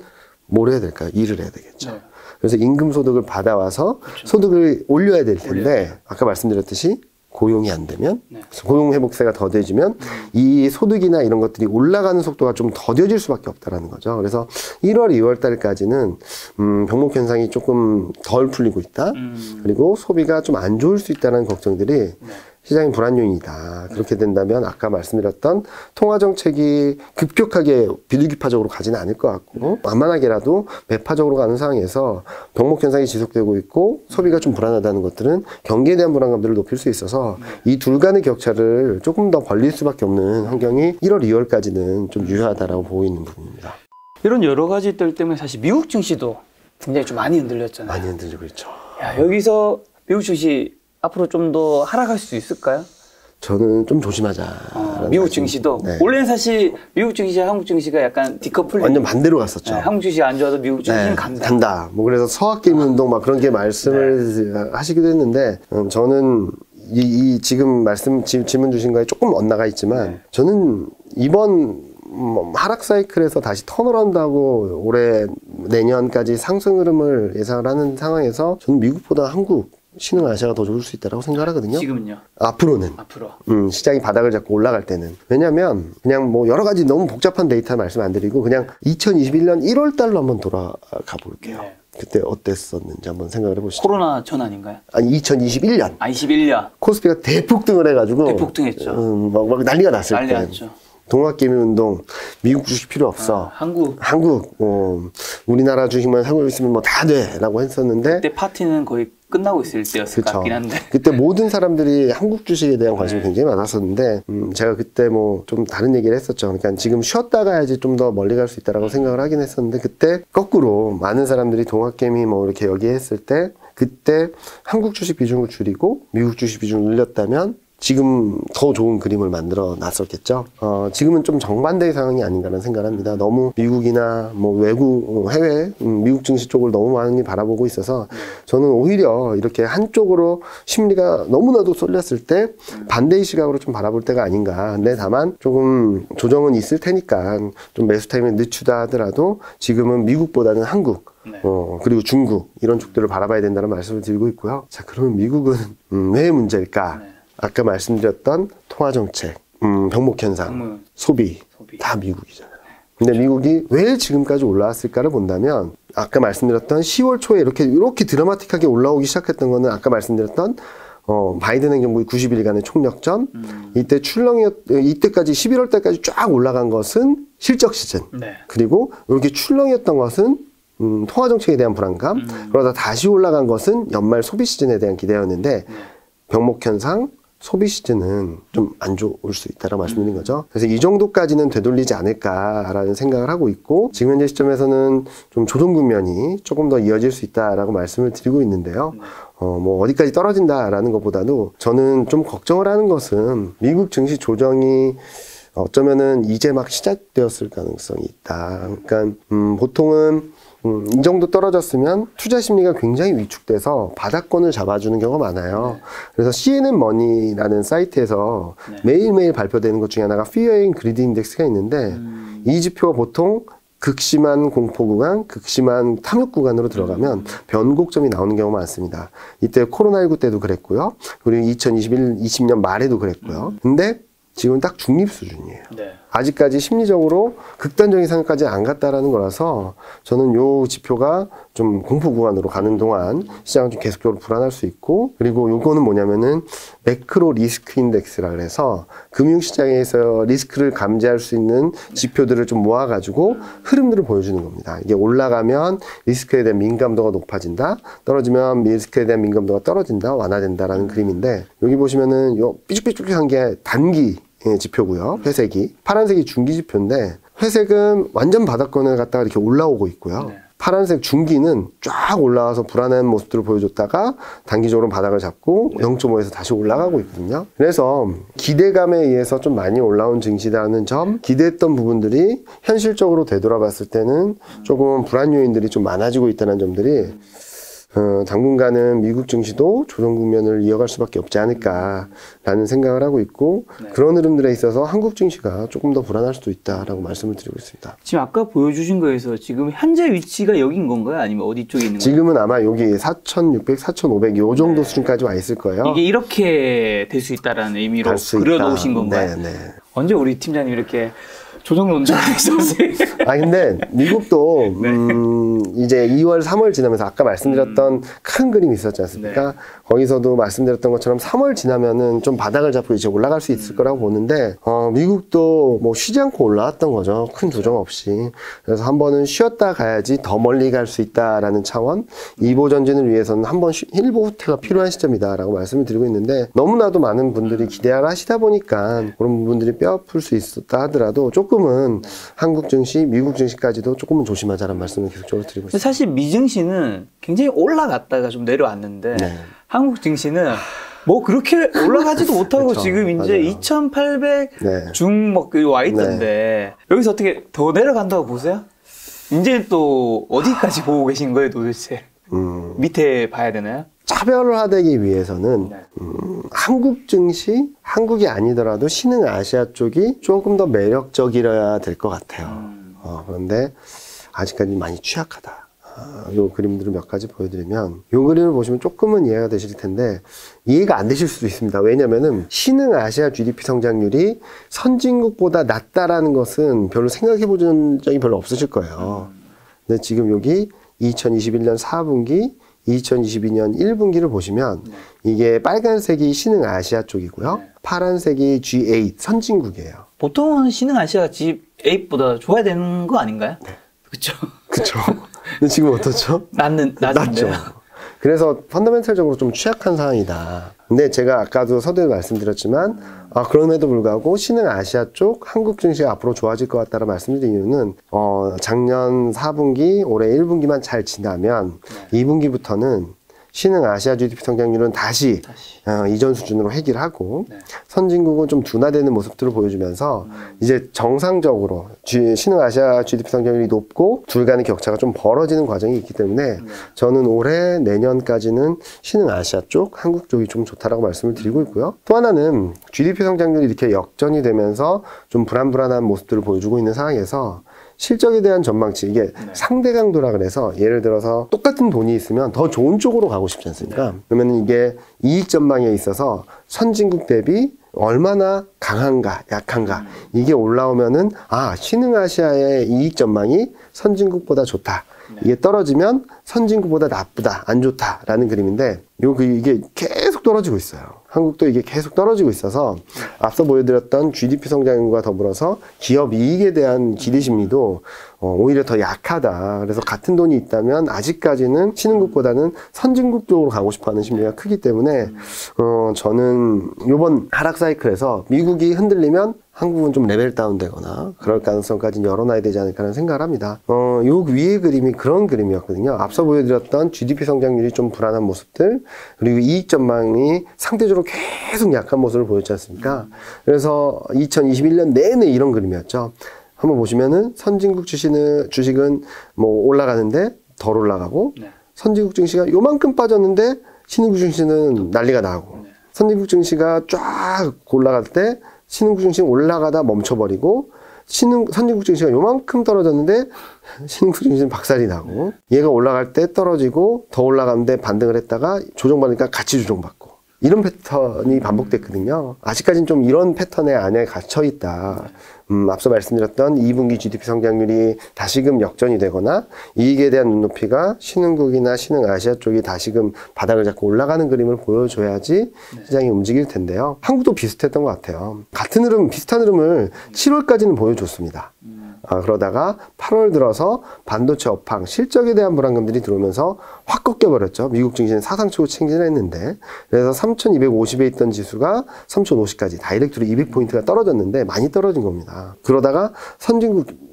뭘 해야 될까요? 일을 해야 되겠죠. 그래서 임금 소득을 받아와서 소득을 올려야 될 텐데 아까 말씀드렸듯이 고용이 안 되면 고용 회복세가 더뎌지면 이 소득이나 이런 것들이 올라가는 속도가 좀 더뎌질 수밖에 없다라는 거죠. 그래서 1월, 2월 달까지는 병목 현상이 조금 덜 풀리고 있다. 그리고 소비가 좀 안 좋을 수 있다는 걱정들이 시장의 불안 요인이다. 그렇게 된다면 아까 말씀드렸던 통화 정책이 급격하게 비둘기파적으로 가지는 않을 것 같고 만만하게라도 매파적으로 가는 상황에서 병목 현상이 지속되고 있고 소비가 좀 불안하다는 것들은 경기에 대한 불안감들을 높일 수 있어서 이 둘 간의 격차를 조금 더 벌릴 수밖에 없는 환경이 1월, 2월까지는 좀 유효하다라고 보고 있는 부분입니다. 이런 여러 가지들 때문에 사실 미국 증시도 굉장히 좀 많이 흔들렸잖아요. 많이 흔들리고 있죠. 야, 여기서 미국 증시 앞으로 좀 더 하락할 수 있을까요? 저는 좀 조심하자. 미국 증시도? 네. 원래는 사실 미국 증시와 한국 증시가 약간 디커플링. 완전 반대로 갔었죠. 네, 한국 증시가 안 좋아도 미국 증시는 간다. 뭐 그래서 서학개미 운동 막 그런 게 말씀을 하시기도 했는데 저는 지금 질문 주신 거에 조금 엇나가 있지만 저는 이번 하락 사이클에서 다시 턴어라운드하고 올해 내년까지 상승 흐름을 예상을 하는 상황에서 저는 미국보다 한국 신흥아시아가 더 좋을 수 있다고 생각하거든요. 지금은요? 앞으로는. 시장이 바닥을 잡고 올라갈 때는. 왜냐면 그냥 뭐 여러 가지 너무 복잡한 데이터 말씀 안 드리고 그냥 2021년 1월 달로 한번 돌아가 볼게요. 네. 그때 어땠었는지 한번 생각을 해보시죠. 코로나 전 아닌가요? 아니 2021년. 21년. 코스피가 대폭등을 해가지고. 대폭등했죠. 막 난리가 났을 때. 난리 났죠. 동학개미 운동, 미국 주식 필요 없어. 한국, 우리나라 주식만 하고 있으면 뭐 다 돼. 라고 했었는데. 그때 파티는 거의 끝나고 있을 때였을 것 같긴 한데. 그때 모든 사람들이 한국 주식에 대한 관심이 굉장히 많았었는데, 제가 그때 뭐 좀 다른 얘기를 했었죠. 그러니까 지금 쉬었다 가야지 좀 더 멀리 갈 수 있다라고 생각을 하긴 했었는데, 그때 거꾸로 많은 사람들이 동학개미 뭐 이렇게 여기했을 때, 그때 한국 주식 비중을 줄이고 미국 주식 비중을 늘렸다면 지금 더 좋은 그림을 만들어 놨었겠죠. 지금은 좀 정반대의 상황이 아닌가라는 생각을 합니다. 너무 미국이나 뭐 외국, 해외, 미국 증시 쪽을 너무 많이 바라보고 있어서 저는 오히려 이렇게 한쪽으로 심리가 너무나도 쏠렸을 때 반대의 시각으로 좀 바라볼 때가 아닌가. 근데 다만 조금 조정은 있을 테니까 좀 매수 타임을 늦추다 하더라도 지금은 미국보다는 한국, 그리고 중국 이런 쪽들을 바라봐야 된다는 말씀을 드리고 있고요. 자, 그러면 미국은 왜 문제일까? 아까 말씀드렸던 통화정책, 병목현상, 소비 다 미국이잖아요. 근데 미국이 왜 지금까지 올라왔을까를 본다면 아까 말씀드렸던 10월 초에 이렇게 드라마틱하게 올라오기 시작했던 거는 아까 말씀드렸던 바이든 행정부의 90일간의 총력전, 이때까지 11월 달까지 쫙 올라간 것은 실적 시즌. 그리고 이렇게 출렁이었던 것은 통화정책에 대한 불안감, 그러다 다시 올라간 것은 연말 소비 시즌에 대한 기대였는데 병목현상, 소비 시즌은 좀 안 좋을 수 있다라고 말씀드린 거죠. 그래서 이 정도까지는 되돌리지 않을까라는 생각을 하고 있고 지금 현재 시점에서는 좀 조정 국면이 조금 더 이어질 수 있다라고 말씀을 드리고 있는데요. 뭐 어디까지 떨어진다라는 것보다도 저는 좀 걱정을 하는 것은 미국 증시 조정이 어쩌면은 이제 막 시작되었을 가능성이 있다. 그러니까 보통은 이 정도 떨어졌으면 투자 심리가 굉장히 위축돼서 바닥권을 잡아주는 경우가 많아요. 그래서 CNN 머니라는 사이트에서 매일매일 발표되는 것 중에 하나가 Fear and Greed Index가 있는데 이 지표가 보통 극심한 공포 구간, 극심한 탐욕 구간으로 들어가면 변곡점이 나오는 경우가 많습니다. 이때 코로나19 때도 그랬고요. 그리고 2020년 말에도 그랬고요. 근데 지금 딱 중립 수준이에요. 아직까지 심리적으로 극단적인 상황까지 안 갔다라는 거라서 저는 요 지표가 좀 공포 구간으로 가는 동안 시장은 좀 계속적으로 불안할 수 있고 그리고 요거는 뭐냐면은 매크로 리스크 인덱스라 그래서 금융시장에서 리스크를 감지할 수 있는 지표들을 좀 모아가지고 흐름들을 보여주는 겁니다. 이게 올라가면 리스크에 대한 민감도가 높아진다, 떨어지면 리스크에 대한 민감도가 떨어진다, 완화된다라는 그림인데 여기 보시면은 요 삐죽삐죽한 게 단기 지표고요. 회색이. 파란색이 중기 지표인데 회색은 완전 바닥권을 갖다가 이렇게 올라오고 있고요. 파란색 중기는 쫙 올라와서 불안한 모습들을 보여줬다가 단기적으로 바닥을 잡고 0.5에서 다시 올라가고 있거든요. 그래서 기대감에 의해서 좀 많이 올라온 증시라는 점, 기대했던 부분들이 현실적으로 되돌아봤을 때는 조금 불안 요인들이 좀 많아지고 있다는 점들이 당분간은 미국 증시도 조정 국면을 이어갈 수밖에 없지 않을까라는 생각을 하고 있고 그런 흐름들에 있어서 한국 증시가 조금 더 불안할 수도 있다라고 말씀을 드리고 있습니다. 지금 아까 보여주신 거에서 지금 현재 위치가 여긴 건가요? 아니면 어디 쪽에 있는 건가요? 지금은 아마 여기 4,600, 4,500 이 정도 수준까지 와 있을 거예요. 이게 이렇게 될 수 있다라는 의미로 그려놓으신 건가요? 언제 우리 팀장님 이렇게 조정 논조를 했었어요? 근데 미국도 이제 2월, 3월 지나면서 아까 말씀드렸던 큰 그림이 있었지 않습니까? 거기서도 말씀드렸던 것처럼 3월 지나면은 좀 바닥을 잡고 이제 올라갈 수 있을 거라고 보는데 미국도 뭐 쉬지 않고 올라왔던 거죠. 큰 조정 없이. 그래서 한 번은 쉬었다 가야지 더 멀리 갈 수 있다라는 차원, 2보 전진을 위해서는 한 번 1보 후퇴가 필요한 시점이다라고 말씀을 드리고 있는데 너무나도 많은 분들이 기대를 하시다 보니까 그런 부분들이 뼈아플 수 있었다 하더라도 조금은 한국 증시, 미국 증시까지도 조금은 조심하자는 말씀을 계속적으로 드리고 있습니다. 사실 미 증시는 굉장히 올라갔다가 좀 내려왔는데 한국 증시는 뭐 그렇게 올라가지도 못하고 그쵸, 지금 이제 맞아요. 2,800 중 막 와 있던데 여기서 어떻게 더 내려간다고 보세요? 이제 또 어디까지 보고 계신 거예요 도대체? 밑에 봐야 되나요? 차별화되기 위해서는 한국 증시, 한국이 아니더라도 신흥아시아 쪽이 조금 더 매력적이어야 될 것 같아요. 그런데 아직까지 많이 취약하다. 요 그림들을 몇 가지 보여드리면, 요 그림을 보시면 조금은 이해가 되실 텐데 이해가 안 되실 수도 있습니다. 왜냐면은 신흥아시아 GDP 성장률이 선진국보다 낮다라는 것은 별로 생각해 본 적이 별로 없으실 거예요. 근데 지금 여기 2021년 4분기, 2022년 1분기를 보시면 이게 빨간색이 신흥아시아 쪽이고요. 파란색이 G8 선진국이에요. 보통은 신흥아시아 G8보다 좋아야 되는 거 아닌가요? 네. 그렇죠. 그렇죠. 근데 지금 어떻죠? 낮죠. 그래서 펀더멘털적으로 좀 취약한 상황이다. 근데 제가 아까도 서두에 말씀드렸지만 그럼에도 불구하고 신흥아시아 쪽 한국 증시가 앞으로 좋아질 것 같다는 말씀드린 이유는 작년 4분기, 올해 1분기만 잘 지나면 2분기부터는 신흥아시아 GDP 성장률은 다시 이전 수준으로 회귀를 네. 선진국은 좀 둔화되는 모습들을 보여주면서 이제 정상적으로 신흥아시아 GDP 성장률이 높고 둘 간의 격차가 좀 벌어지는 과정이 있기 때문에 저는 올해 내년까지는 신흥아시아 쪽, 한국 쪽이 좀 좋다라고 말씀을 드리고 있고요. 또 하나는 GDP 성장률이 이렇게 역전이 되면서 좀 불안불안한 모습들을 보여주고 있는 상황에서 실적에 대한 전망치, 이게 상대 강도라 그래서 예를 들어서 똑같은 돈이 있으면 더 좋은 쪽으로 가고 싶지 않습니까? 그러면 이게 이익 전망에 있어서 선진국 대비 얼마나 강한가, 약한가, 이게 올라오면은 신흥아시아의 이익 전망이 선진국보다 좋다. 이게 떨어지면 선진국보다 나쁘다, 안 좋다라는 그림인데 이게 계속 떨어지고 있어요. 한국도 이게 계속 떨어지고 있어서 앞서 보여드렸던 GDP 성장률과 더불어서 기업 이익에 대한 기대 심리도 오히려 더 약하다. 그래서 같은 돈이 있다면 아직까지는 신흥국보다는 선진국 쪽으로 가고 싶어하는 심리가 크기 때문에 저는 이번 하락 사이클에서 미국이 흔들리면 한국은 좀 레벨 다운되거나 그럴 가능성까지 열어놔야 되지 않을까라는 생각을 합니다. 요 위의 그림이 그런 그림이었거든요. 앞서 보여드렸던 GDP 성장률이 좀 불안한 모습들, 그리고 이익 전망이 상대적으로 계속 약한 모습을 보였지 않습니까? 그래서 2021년 내내 이런 그림이었죠. 한번 보시면은 선진국 주식은 뭐 올라가는데 덜 올라가고, 선진국 증시가 요만큼 빠졌는데 신흥국 증시는 난리가 나고, 선진국 증시가 쫙 올라갈 때 신흥국 증시는 올라가다 멈춰버리고, 선진국 증시가 요만큼 떨어졌는데 신흥국 증시는 박살이 나고, 얘가 올라갈 때 떨어지고 더 올라가는데 반등을 했다가 조정받으니까 같이 조정받고, 이런 패턴이 반복됐거든요. 아직까지는 좀 이런 패턴의 안에 갇혀있다. 앞서 말씀드렸던 2분기 GDP 성장률이 다시금 역전이 되거나 이익에 대한 눈높이가 신흥국이나 신흥아시아 쪽이 다시금 바닥을 잡고 올라가는 그림을 보여줘야지 시장이 움직일 텐데요. 한국도 비슷했던 것 같아요. 같은 흐름, 비슷한 흐름을 7월까지는 보여줬습니다. 그러다가 8월 들어서 반도체 업황, 실적에 대한 불안감들이 들어오면서 확 꺾여버렸죠. 미국 증시는 사상 최고 챙진을 했는데, 그래서 3,250에 있던 지수가 3,050까지 다이렉트로 200포인트가 떨어졌는데 많이 떨어진 겁니다. 그러다가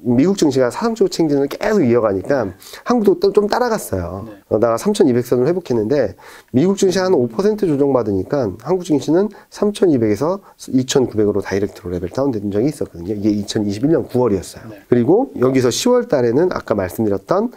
미국 증시가 사상 최고 챙진을 계속 이어가니까 한국도 좀 따라갔어요. 그러다가 3,200선을 회복했는데 미국 증시 한 5% 조정받으니까 한국 증시는 3,200에서 2,900으로 다이렉트로 레벨 다운된 적이 있었거든요. 이게 2021년 9월이었어요. 그리고 여기서 10월 달에는 아까 말씀드렸던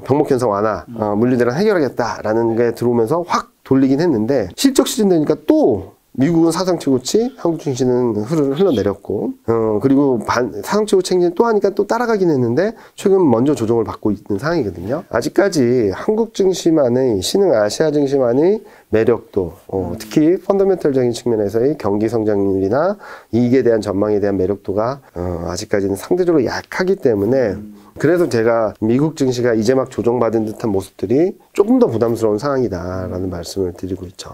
병목 현상 완화, 물리대란 해결하겠다라는 게 들어오면서 확 돌리긴 했는데, 실적 시즌 되니까 또 미국은 사상 최고치, 한국 증시는 흘러내렸고, 그리고 사상 최고 챙진 또 하니까 또 따라가긴 했는데 최근 먼저 조정을 받고 있는 상황이거든요. 아직까지 한국 증시만의, 신흥아시아 증시만의 매력도, 특히 펀더멘털적인 측면에서의 경기 성장률이나 이익에 대한 전망에 대한 매력도가 아직까지는 상대적으로 약하기 때문에, 그래서 제가 미국 증시가 이제 막 조정받은 듯한 모습들이 조금 더 부담스러운 상황이다라는 말씀을 드리고 있죠.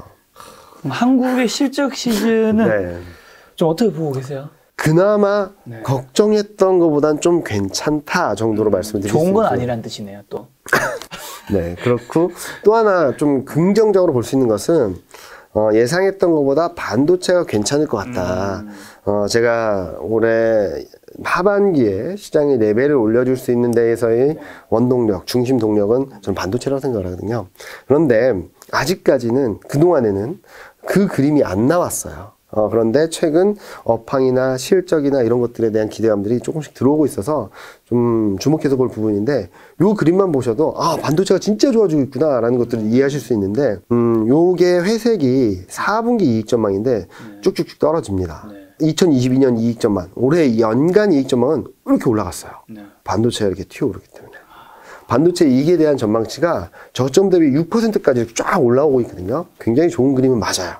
한국의 실적 시즌은 좀 어떻게 보고 계세요? 그나마 걱정했던 것보단 좀 괜찮다 정도로 말씀을 드릴 수 있어요. 좋은 건 아니란 뜻이네요, 또. 네, 그렇고 또 하나 좀 긍정적으로 볼 수 있는 것은 예상했던 것보다 반도체가 괜찮을 것 같다. 제가 올해 하반기에 시장의 레벨을 올려줄 수 있는 데에서의 원동력, 중심 동력은 저는 반도체라고 생각을 하거든요. 그런데 아직까지는, 그동안에는 그 그림이 안 나왔어요. 그런데 최근 업황이나 실적이나 이런 것들에 대한 기대감들이 조금씩 들어오고 있어서 좀 주목해서 볼 부분인데, 요 그림만 보셔도 반도체가 진짜 좋아지고 있구나라는 것들을 이해하실 수 있는데, 요게 회색이 4분기 이익 전망인데 쭉쭉쭉 떨어집니다. 2022년 이익 전망, 올해 연간 이익 전망은 이렇게 올라갔어요. 반도체가 이렇게 튀어오르기 때문에. 반도체 이익에 대한 전망치가 저점 대비 6%까지 쫙 올라오고 있거든요. 굉장히 좋은 그림은 맞아요.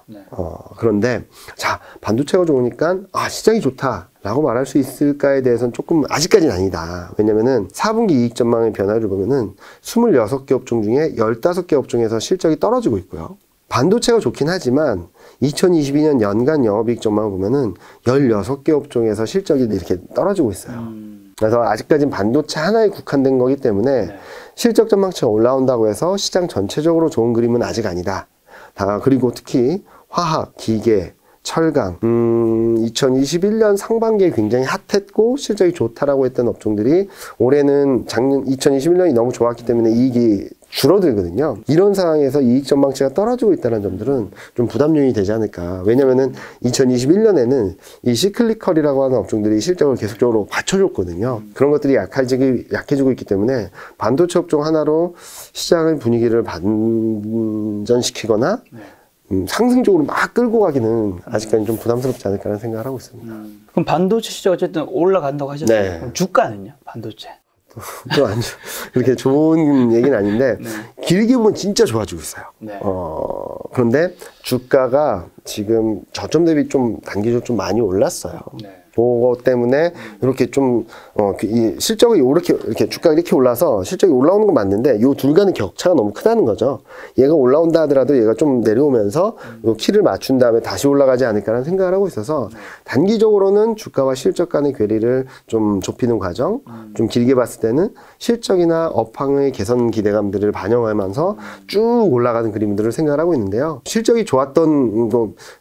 그런데 자, 반도체가 좋으니까 시장이 좋다라고 말할 수 있을까에 대해서는 조금 아직까지는 아니다. 왜냐면은 4분기 이익 전망의 변화를 보면은 26개 업종 중에 15개 업종에서 실적이 떨어지고 있고요. 반도체가 좋긴 하지만 2022년 연간 영업이익 전망을 보면은 16개 업종에서 실적이 이렇게 떨어지고 있어요. 그래서 아직까지는 반도체 하나에 국한된 거기 때문에 실적 전망치가 올라온다고 해서 시장 전체적으로 좋은 그림은 아직 아니다. 그리고 특히 화학, 기계, 철강, 2021년 상반기에 굉장히 핫했고 실적이 좋다라고 했던 업종들이 올해는 2021년이 너무 좋았기 때문에 이익이 줄어들거든요. 이런 상황에서 이익 전망치가 떨어지고 있다는 점들은 좀 부담 요인이 되지 않을까. 왜냐면은 2021년에는 이 시클리컬이라고 하는 업종들이 실적을 계속적으로 받쳐줬거든요. 그런 것들이 약해지고 있기 때문에 반도체 업종 하나로 시장의 분위기를 반전시키거나 상승적으로 막 끌고 가기는 아직까지 좀 부담스럽지 않을까라는 생각을 하고 있습니다. 그럼 반도체 시장 어쨌든 올라간다고 하셨어요. 네. 그럼 주가는요? 반도체. 또 그렇게 좋은 얘기는 아닌데 길게 보면 진짜 좋아지고 있어요. 그런데 주가가 지금 저점 대비 좀 단기적으로 좀 많이 올랐어요. 그거 때문에 이렇게 좀 이 실적이 이렇게 주가가 이렇게 올라서 실적이 올라오는 건 맞는데 요 둘 간의 격차가 너무 크다는 거죠. 얘가 올라온다 하더라도 얘가 좀 내려오면서 요 키를 맞춘 다음에 다시 올라가지 않을까라는 생각을 하고 있어서 단기적으로는 주가와 실적 간의 괴리를 좀 좁히는 과정, 좀 길게 봤을 때는 실적이나 업황의 개선 기대감들을 반영하면서 쭉 올라가는 그림들을 생각을 하고 있는데요. 실적이 좋았던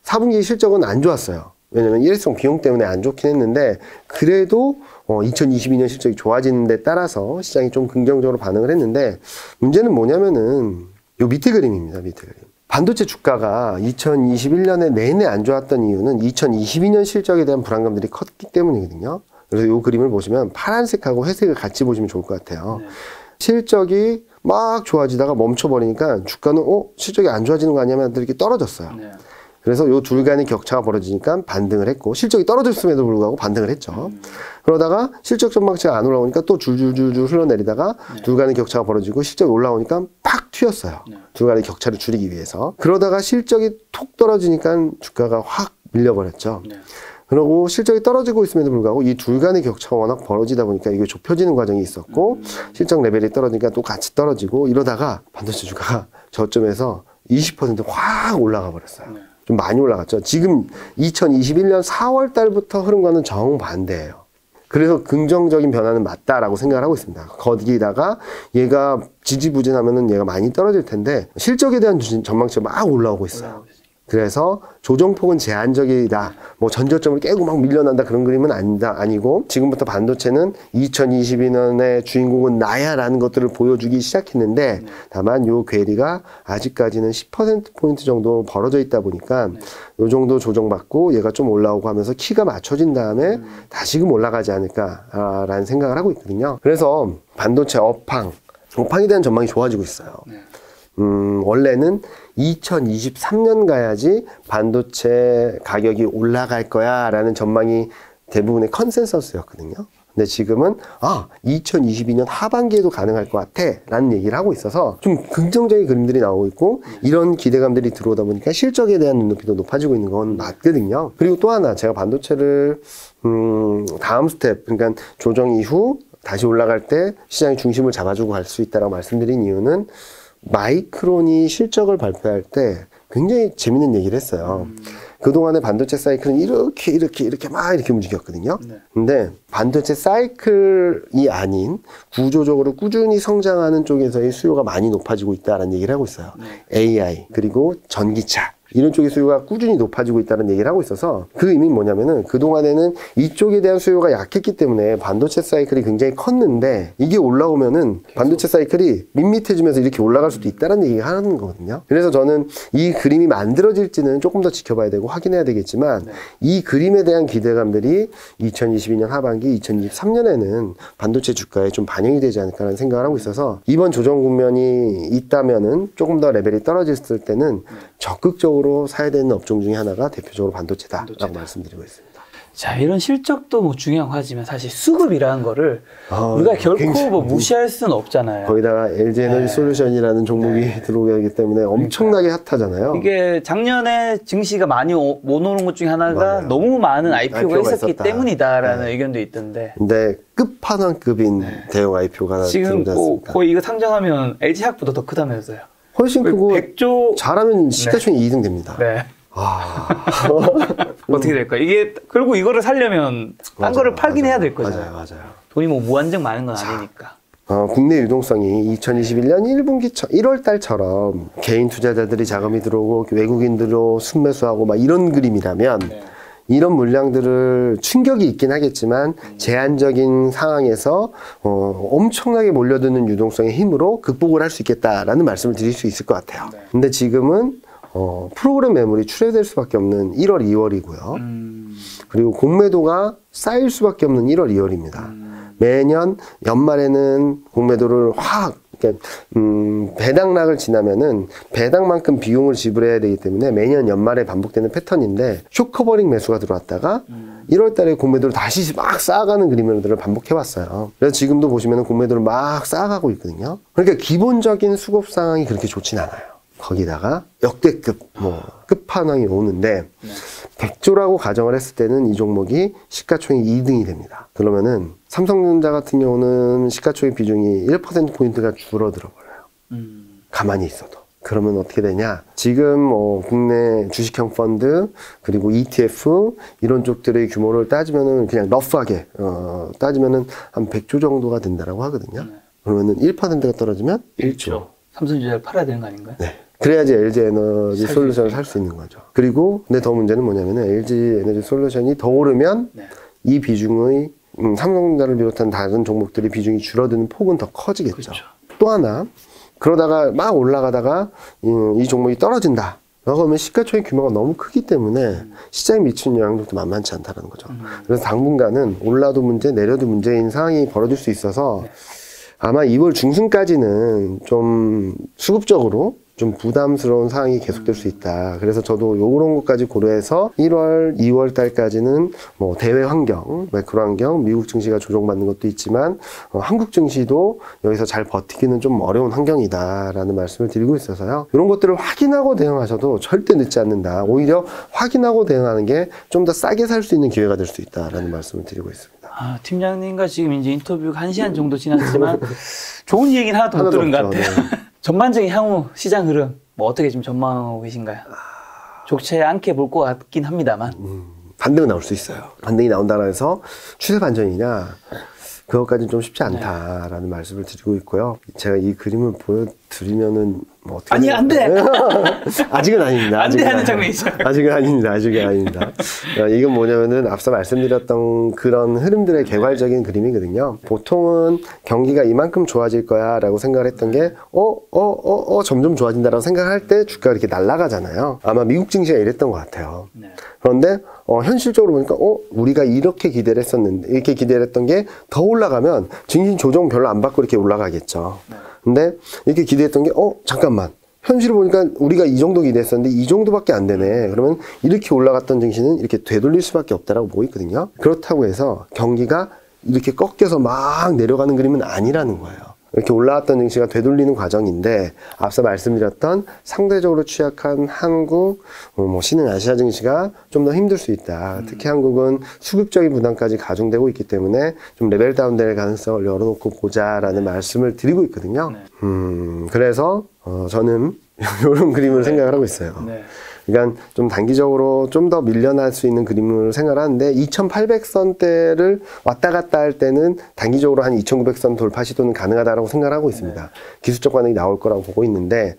4분기 실적은 안 좋았어요. 왜냐면 일회성 비용 때문에 안 좋긴 했는데 그래도 2022년 실적이 좋아지는 데 따라서 시장이 좀 긍정적으로 반응을 했는데, 문제는 뭐냐면은 요 밑에 그림입니다. 밑에 그림. 반도체 주가가 2021년에 내내 안 좋았던 이유는 2022년 실적에 대한 불안감들이 컸기 때문이거든요. 그래서 요 그림을 보시면 파란색하고 회색을 같이 보시면 좋을 것 같아요. 실적이 막 좋아지다가 멈춰버리니까 주가는 실적이 안 좋아지는 거 아니냐면 이렇게 떨어졌어요. 그래서 요 둘 간의 격차가 벌어지니까 반등을 했고, 실적이 떨어졌음에도 불구하고 반등을 했죠. 그러다가 실적 전망치가 안 올라오니까 또 줄줄줄줄 흘러내리다가 둘 간의 격차가 벌어지고 실적이 올라오니까 팍 튀었어요. 둘 간의 격차를 줄이기 위해서. 그러다가 실적이 톡 떨어지니까 주가가 확 밀려버렸죠. 그리고 실적이 떨어지고 있음에도 불구하고 이 둘 간의 격차가 워낙 벌어지다 보니까 이게 좁혀지는 과정이 있었고, 실적 레벨이 떨어지니까 또 같이 떨어지고, 이러다가 반도체 주가가 저점에서 20% 확 올라가 버렸어요. 좀 많이 올라갔죠. 지금 2021년 4월 달부터 흐름과는 정반대예요. 그래서 긍정적인 변화는 맞다라고 생각을 하고 있습니다. 거기다가 얘가 지지부진하면은 얘가 많이 떨어질 텐데 실적에 대한 전망치가 막 올라오고 있어요. 그래서 조정폭은 제한적이다. 뭐 전저점을 깨고 막 밀려난다 그런 그림은 아니고, 지금부터 반도체는 2022년의 주인공은 나야라는 것들을 보여주기 시작했는데, 다만 요 괴리가 아직까지는 10%포인트 정도 벌어져 있다 보니까 요 정도 조정받고 얘가 좀 올라오고 하면서 키가 맞춰진 다음에 다시금 올라가지 않을까라는 생각을 하고 있거든요. 그래서 반도체 업황에 대한 전망이 좋아지고 있어요. 원래는 2023년 가야지 반도체 가격이 올라갈 거야 라는 전망이 대부분의 컨센서스였거든요. 근데 지금은 2022년 하반기에도 가능할 것 같아 라는 얘기를 하고 있어서 좀 긍정적인 그림들이 나오고 있고, 이런 기대감들이 들어오다 보니까 실적에 대한 눈높이도 높아지고 있는 건 맞거든요. 그리고 또 하나, 제가 반도체를 다음 스텝, 그러니까 조정 이후 다시 올라갈 때 시장의 중심을 잡아주고 갈 수 있다고 말씀드린 이유는, 마이크론이 실적을 발표할 때 굉장히 재밌는 얘기를 했어요. 그동안의 반도체 사이클은 이렇게 막 이렇게 움직였거든요. 근데 반도체 사이클이 아닌 구조적으로 꾸준히 성장하는 쪽에서의 수요가 많이 높아지고 있다는 얘기를 하고 있어요. AI, 그리고 전기차, 이런 쪽의 수요가 꾸준히 높아지고 있다는 얘기를 하고 있어서 그 의미는 뭐냐면은 그동안에는 이쪽에 대한 수요가 약했기 때문에 반도체 사이클이 굉장히 컸는데 이게 올라오면은 반도체 사이클이 밋밋해지면서 이렇게 올라갈 수도 있다는 얘기가 하는 거거든요. 그래서 저는 이 그림이 만들어질지는 조금 더 지켜봐야 되고 확인해야 되겠지만 이 그림에 대한 기대감들이 2022년 하반기, 2023년에는 반도체 주가에 좀 반영이 되지 않을까라는 생각을 하고 있어서 이번 조정 국면이 있다면은 조금 더 레벨이 떨어졌을 때는 적극적으로 사야 되는 업종 중에 하나가 대표적으로 반도체다라고 말씀드리고 있습니다. 자, 이런 실적도 뭐 중요한 하지만 사실 수급이라는 거를 우리가 결코 뭐 무시할 수는 없잖아요. 거기다가 LG에너지 솔루션이라는 종목이 들어오기 때문에 엄청나게 핫하잖아요. 이게 작년에 증시가 많이 못 오른 것 중에 하나가 너무 많은 IPO가 있었기 때문이다라는 의견도 있던데. 근데 끝판왕급인 대형 IPO가 지금 거의 이거 상장하면 LG화학보다 더 크다면서요. 훨씬 크고 100조 잘하면 시가총액 2등 됩니다. 네. 어떻게 될까? 이게 결국 이거를 살려면 딴 거를 팔긴 해야 될 거잖아요. 맞아요. 돈이 뭐 무한정 많은 건 아니니까. 국내 유동성이 2021년 1분기 1월 달처럼 개인 투자자들이 자금이 들어오고 외국인들로 순매수하고 막 이런 그림이라면 이런 물량들을 충격이 있긴 하겠지만 제한적인 상황에서 엄청나게 몰려드는 유동성의 힘으로 극복을 할 수 있겠다라는 말씀을 드릴 수 있을 것 같아요. 근데 지금은 프로그램 매물이 출회될 수밖에 없는 1월, 2월이고요. 그리고 공매도가 쌓일 수밖에 없는 1월, 2월입니다. 매년 연말에는 공매도를 배당락을 지나면은 배당만큼 비용을 지불해야 되기 때문에 매년 연말에 반복되는 패턴인데 쇼커버링 매수가 들어왔다가 1월 달에 공매도를 다시 막 쌓아가는 그림들을 반복해왔어요. 그래서 지금도 보시면은 공매도를 막 쌓아가고 있거든요. 그러니까 기본적인 수급 상황이 그렇게 좋진 않아요. 거기다가 역대급 끝판왕이 오는데 100조라고 가정을 했을 때는 이 종목이 시가총액 2등이 됩니다. 그러면은 삼성전자 같은 경우는 시가총액 비중이 1%포인트가 줄어들어 버려요. 가만히 있어도. 그러면 어떻게 되냐? 지금 국내 주식형 펀드 그리고 ETF 이런 쪽들의 규모를 따지면은 그냥 러프하게 따지면은 한 100조 정도가 된다라고 하거든요. 그러면은 1%가 떨어지면 1조. 삼성전자를 팔아야 되는 거 아닌가요? 네. 그래야지 LG에너지 솔루션을 살 수 있는 거죠. 그리고 근데 더 문제는 뭐냐면 LG에너지 솔루션이 더 오르면 이 비중의 삼성전자를 비롯한 다른 종목들의 비중이 줄어드는 폭은 더 커지겠죠. 그렇죠. 또 하나 그러다가 막 올라가다가 이 종목이 떨어진다. 그러면 시가총액 규모가 너무 크기 때문에 시장에 미치는 영향력도 만만치 않다는 거죠. 그래서 당분간은 올라도 문제, 내려도 문제인 상황이 벌어질 수 있어서 아마 2월 중순까지는 좀 수급적으로 좀 부담스러운 상황이 계속될 수 있다. 그래서 저도 요런 것까지 고려해서 1월, 2월 달까지는 뭐 대외 환경, 매크로 환경, 미국 증시가 조정받는 것도 있지만 한국 증시도 여기서 잘 버티기는 좀 어려운 환경이다라는 말씀을 드리고 있어서요. 이런 것들을 확인하고 대응하셔도 절대 늦지 않는다. 오히려 확인하고 대응하는 게 좀 더 싸게 살 수 있는 기회가 될 수 있다라는 말씀을 드리고 있습니다. 팀장님과 지금 이제 인터뷰가 1시간 정도 지났지만 좋은 얘기는 하나도 못 들은 것 같아요. 전반적인 향후 시장 흐름 뭐 어떻게 지금 전망하고 계신가요? 좋지 않게 볼 것 같긴 합니다만 반등은 나올 수 있어요. 반등이 나온다고 해서 추세 반전이냐 그것까지는 좀 쉽지 않다라는 말씀을 드리고 있고요. 제가 이 그림을 보여드리면은 뭐 어떻게 아니 안 돼. 아직은 아닙니다. 안 돼 하는 장면이죠. 아직은 아닙니다. 이건 뭐냐면은 앞서 말씀드렸던 그런 흐름들의 개괄적인 그림이거든요. 보통은 경기가 이만큼 좋아질 거야라고 생각을 했던 게 점점 좋아진다라고 생각할 때 주가가 이렇게 날아가잖아요. 아마 미국 증시가 이랬던 것 같아요. 그런데 현실적으로 보니까 우리가 이렇게 기대를 했었는데 이렇게 기대를 했던 게 더 올라가면 증시 조정 별로 안 받고 이렇게 올라가겠죠. 근데 이렇게 기대했던 게 잠깐만 현실을 보니까 우리가 이 정도 기대했었는데 이 정도밖에 안 되네. 그러면 이렇게 올라갔던 증시는 이렇게 되돌릴 수밖에 없다라고 보고 있거든요. 그렇다고 해서 경기가 이렇게 꺾여서 막 내려가는 그림은 아니라는 거예요. 이렇게 올라왔던 증시가 되돌리는 과정인데 앞서 말씀드렸던 상대적으로 취약한 한국, 신흥 아시아 증시가 좀 더 힘들 수 있다. 특히 한국은 수급적인 부담까지 가중되고 있기 때문에 좀 레벨 다운될 가능성을 열어놓고 보자라는 말씀을 드리고 있거든요. 그래서 저는 이런 그림을 생각을 하고 있어요. 그러니까 좀 단기적으로 좀 더 밀려날 수 있는 그림을 생각하는데 2800선대를 왔다 갔다 할 때는 단기적으로 한 2900선 돌파 시도는 가능하다고 생각하고 있습니다. 기술적 반응이 나올 거라고 보고 있는데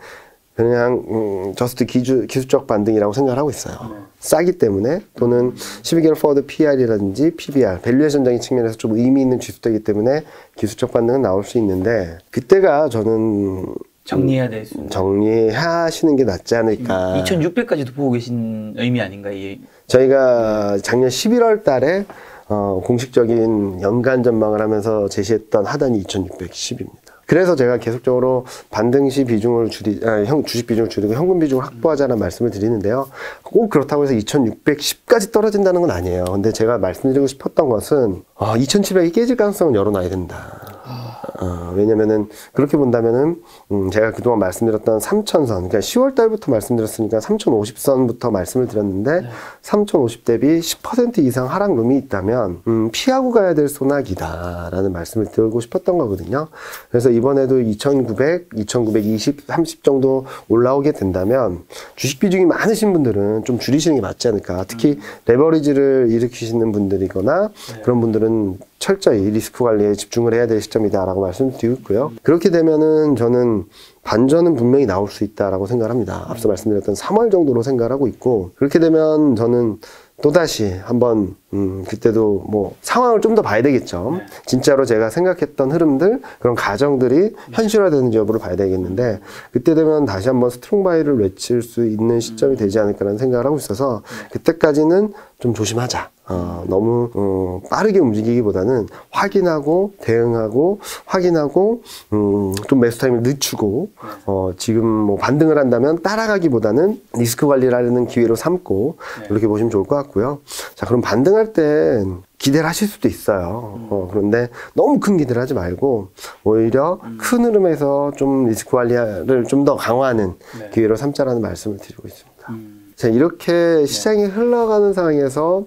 그냥 저스트 기술적 반등이라고 생각을 하고 있어요. 싸기 때문에 또는 12개월 포워드 PR이라든지 PBR, 밸류에이션적인 측면에서 좀 의미 있는 지수대이기 때문에 기술적 반등은 나올 수 있는데 그때가 저는 정리해야 될 수. 정리하시는 게 낫지 않을까. 2600까지도 보고 계신 의미 아닌가? 저희가 작년 11월 달에 공식적인 연간 전망을 하면서 제시했던 하단이 2610입니다. 그래서 제가 계속적으로 반등시 비중을 주식 비중을 줄이고 현금 비중을 확보하자는 말씀을 드리는데요. 꼭 그렇다고 해서 2610까지 떨어진다는 건 아니에요. 근데 제가 말씀드리고 싶었던 것은 2700이 깨질 가능성은 열어놔야 된다. 왜냐면은 그렇게 본다면은 제가 그동안 말씀드렸던 3000선, 그러니까 10월 달부터 말씀드렸으니까 3050선부터 말씀을 드렸는데 3050 대비 10% 이상 하락룸이 있다면 피하고 가야 될 소나기다라는 말씀을 드리고 싶었던 거거든요. 그래서 이번에도 2900, 2920, 30 정도 올라오게 된다면 주식 비중이 많으신 분들은 좀 줄이시는 게 맞지 않을까. 특히 레버리지를 일으키시는 분들이거나 그런 분들은 철저히 리스크 관리에 집중을 해야 될 시점이다라고 말씀드리고 있고요. 그렇게 되면은 저는 반전은 분명히 나올 수 있다라고 생각을 합니다. 앞서 말씀드렸던 3월 정도로 생각을 하고 있고, 그렇게 되면 저는 또다시 한번 그때도 뭐 상황을 좀 더 봐야 되겠죠. 진짜로 제가 생각했던 흐름들, 그런 가정들이 현실화되는지 여부를 봐야 되겠는데, 그때 되면 다시 한번 스트롱 바이를 외칠 수 있는 시점이 되지 않을까라는 생각을 하고 있어서 그때까지는 좀 조심하자. 너무 빠르게 움직이기보다는 확인하고 대응하고 확인하고 좀 매수 타임을 늦추고 지금 뭐 반등을 한다면 따라가기보다는 리스크 관리를 하려는 기회로 삼고 이렇게 보시면 좋을 것 같고요. 자, 그럼 반등할 때 기대를 하실 수도 있어요. 그런데 너무 큰 기대를 하지 말고 오히려 큰 흐름에서 좀 리스크 관리를 좀 더 강화하는 기회로 삼자라는 말씀을 드리고 있습니다. 자, 이렇게 시장이 흘러가는 상황에서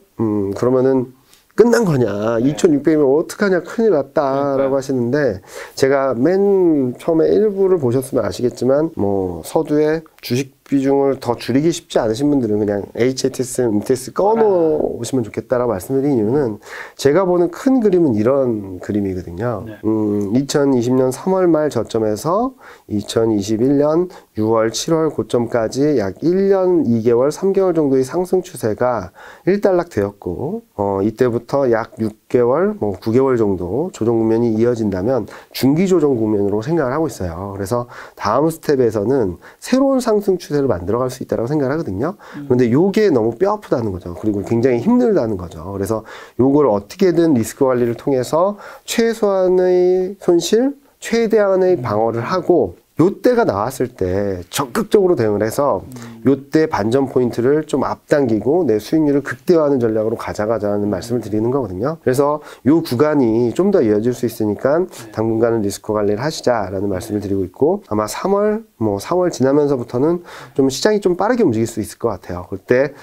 그러면은 끝난 거냐, 2600이면 어떡하냐, 큰일 났다라고 하시는데, 제가 맨 처음에 일부를 보셨으면 아시겠지만 뭐 서두에 주식 비중을 더 줄이기 쉽지 않으신 분들은 그냥 HTS, MTS 꺼놓으시면 좋겠다라고 말씀드린 이유는, 제가 보는 큰 그림은 이런 그림이거든요. 2020년 3월 말 저점에서 2021년 6월, 7월 고점까지 약 1년 2개월, 3개월 정도의 상승 추세가 일단락 되었고, 이때부터 약 6개월, 뭐 9개월 정도 조정 국면이 이어진다면 중기 조정 국면으로 생각을 하고 있어요. 그래서 다음 스텝에서는 새로운 상승 추세를 만들어갈 수 있다고 생각을 하거든요. 그런데 요게 너무 뼈 아프다는 거죠. 그리고 굉장히 힘들다는 거죠. 그래서 요걸 어떻게든 리스크 관리를 통해서 최소한의 손실, 최대한의 방어를 하고, 요때가 나왔을 때 적극적으로 대응을 해서 요때 반전 포인트를 좀 앞당기고 내 수익률을 극대화하는 전략으로 가져가자는 말씀을 드리는 거거든요. 그래서 요 구간이 좀 더 이어질 수 있으니까 당분간은 리스크 관리를 하시자라는 말씀을 드리고 있고, 아마 3월, 뭐 4월 지나면서부터는 좀 시장이 좀 빠르게 움직일 수 있을 것 같아요. 그때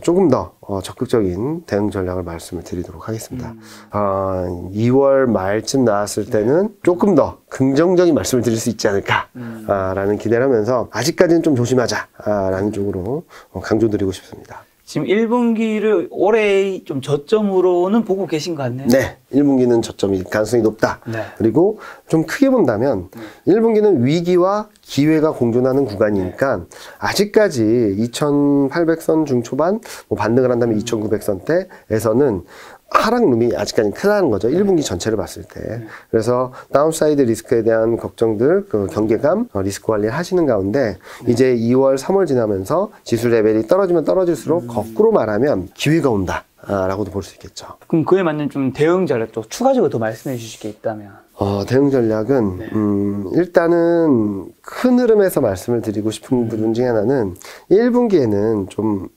조금 더 적극적인 대응 전략을 말씀을 드리도록 하겠습니다. 2월 말쯤 나왔을 때는 조금 더 긍정적인 말씀을 드릴 수 있지 않을까 라는 기대를 하면서 아직까지는 좀 조심하자 라는 쪽으로 강조드리고 싶습니다. 지금 1분기를 올해 좀 저점으로는 보고 계신 것 같네요. 네, 1분기는 저점일 가능성이 높다. 그리고 좀 크게 본다면 1분기는 위기와 기회가 공존하는 구간이니까 아직까지 2800선 중초반, 뭐 반등을 한다면 2900선대에서는 하락룸이 아직까지는 크다는 거죠. 1분기 전체를 봤을 때. 그래서 다운사이드 리스크에 대한 걱정들, 그 경계감, 리스크 관리를 하시는 가운데 이제 2월, 3월 지나면서 지수 레벨이 떨어지면 떨어질수록 거꾸로 말하면 기회가 온다 라고도 볼 수 있겠죠. 그럼 그에 맞는 좀 대응 전략 또 추가적으로 더 말씀해 주실 게 있다면? 대응 전략은 일단은 큰 흐름에서 말씀을 드리고 싶은 부분 중에 하나는 1분기에는 좀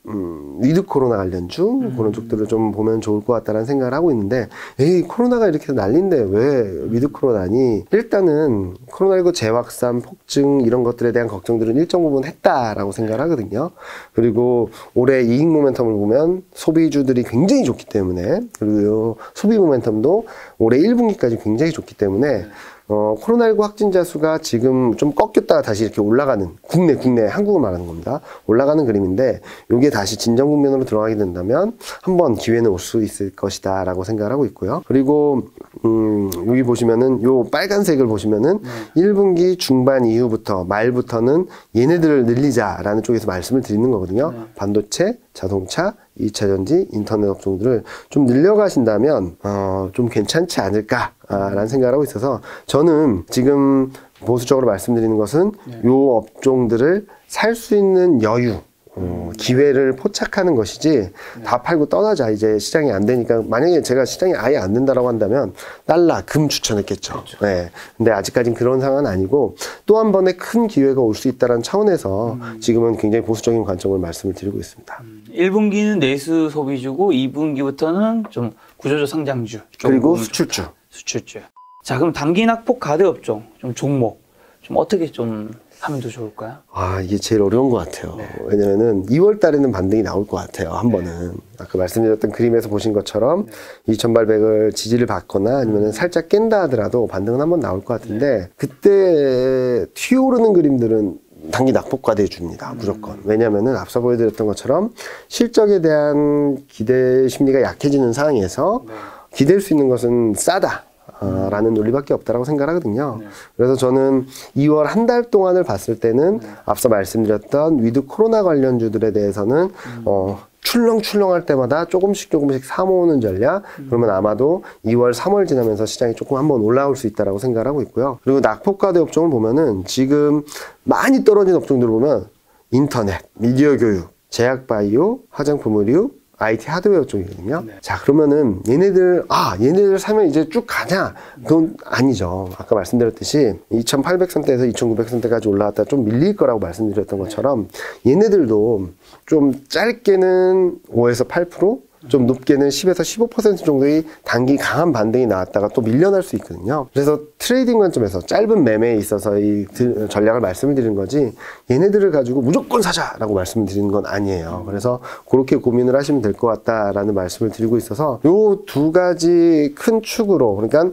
위드 코로나 관련주 그런 쪽들을 좀 보면 좋을 것 같다는 생각을 하고 있는데, 에이 코로나가 이렇게 난리인데 왜 위드 코로나니? 일단은 코로나19 재확산, 폭증 이런 것들에 대한 걱정들은 일정 부분 했다라고 생각을 하거든요. 그리고 올해 이익 모멘텀을 보면 소비주들이 굉장히 좋기 때문에, 그리고 소비 모멘텀도 올해 1분기까지 굉장히 좋기 때문에 코로나19 확진자 수가 지금 좀 꺾였다가 다시 이렇게 올라가는, 국내, 한국을 말하는 겁니다. 올라가는 그림인데, 요게 다시 진정 국면으로 들어가게 된다면, 한번 기회는 올 수 있을 것이다, 라고 생각을 하고 있고요. 그리고, 여기 보시면은, 요 빨간색을 보시면은, 1분기 중반 이후부터, 말부터는 얘네들을 늘리자라는 쪽에서 말씀을 드리는 거거든요. 반도체, 자동차, 2차 전지, 인터넷 업종들을 좀 늘려가신다면 좀 괜찮지 않을까라는 생각을 하고 있어서 저는 지금 보수적으로 말씀드리는 것은 요 업종들을 살 수 있는 여유, 기회를 포착하는 것이지 다 팔고 떠나자 이제 시장이 안 되니까 만약에 제가 시장이 아예 안 된다라고 한다면 달러, 금 추천했겠죠. 그렇죠. 네. 근데 아직까지는 그런 상황은 아니고 또 한 번의 큰 기회가 올 수 있다는 차원에서 지금은 굉장히 보수적인 관점을 말씀을 드리고 있습니다. 1분기는 내수 소비주고 2분기부터는 좀 구조적 상장주 그리고 수출주. 자, 그럼 단기 낙폭 가대 업종 좀 종목 좀 어떻게 좀 하면 더 좋을까요? 이게 제일 어려운 것 같아요. 네. 왜냐면은 2월 달에는 반등이 나올 것 같아요. 한 번은. 아까 말씀드렸던 그림에서 보신 것처럼 2800을 지지를 받거나 아니면 살짝 깬다 하더라도 반등은 한 번 나올 것 같은데 그때 튀어오르는 그림들은 단기 낙폭과대 줍니다. 무조건. 왜냐면은 앞서 보여드렸던 것처럼 실적에 대한 기대 심리가 약해지는 상황에서 기댈 수 있는 것은 싸다. 라는 논리밖에 없다라고 생각하거든요. 그래서 저는 2월 한 달 동안을 봤을 때는 앞서 말씀드렸던 위드 코로나 관련주들에 대해서는 출렁출렁할 때마다 조금씩 사모으는 전략. 그러면 아마도 2월, 3월 지나면서 시장이 조금 한번 올라올 수 있다라고 생각을 하고 있고요. 그리고 낙폭과대 업종을 보면은 지금 많이 떨어진 업종들을 보면 인터넷, 미디어 교육, 제약바이오, 화장품 의류, IT 하드웨어 쪽이거든요. 자, 그러면은 얘네들 사면 이제 쭉 가냐? 그건 아니죠. 아까 말씀드렸듯이 2800선대에서 2900선대까지 올라왔다 좀 밀릴 거라고 말씀드렸던 것처럼 얘네들도 좀 짧게는 5에서 8%, 좀 높게는 10에서 15% 정도의 단기 강한 반등이 나왔다가 또 밀려날 수 있거든요. 그래서 트레이딩 관점에서 짧은 매매에 있어서 이 전략을 말씀을 드리는 거지 얘네들을 가지고 무조건 사자라고 말씀을 드리는 건 아니에요. 그래서 그렇게 고민을 하시면 될 것 같다라는 말씀을 드리고 있어서 요 두 가지 큰 축으로 그러니까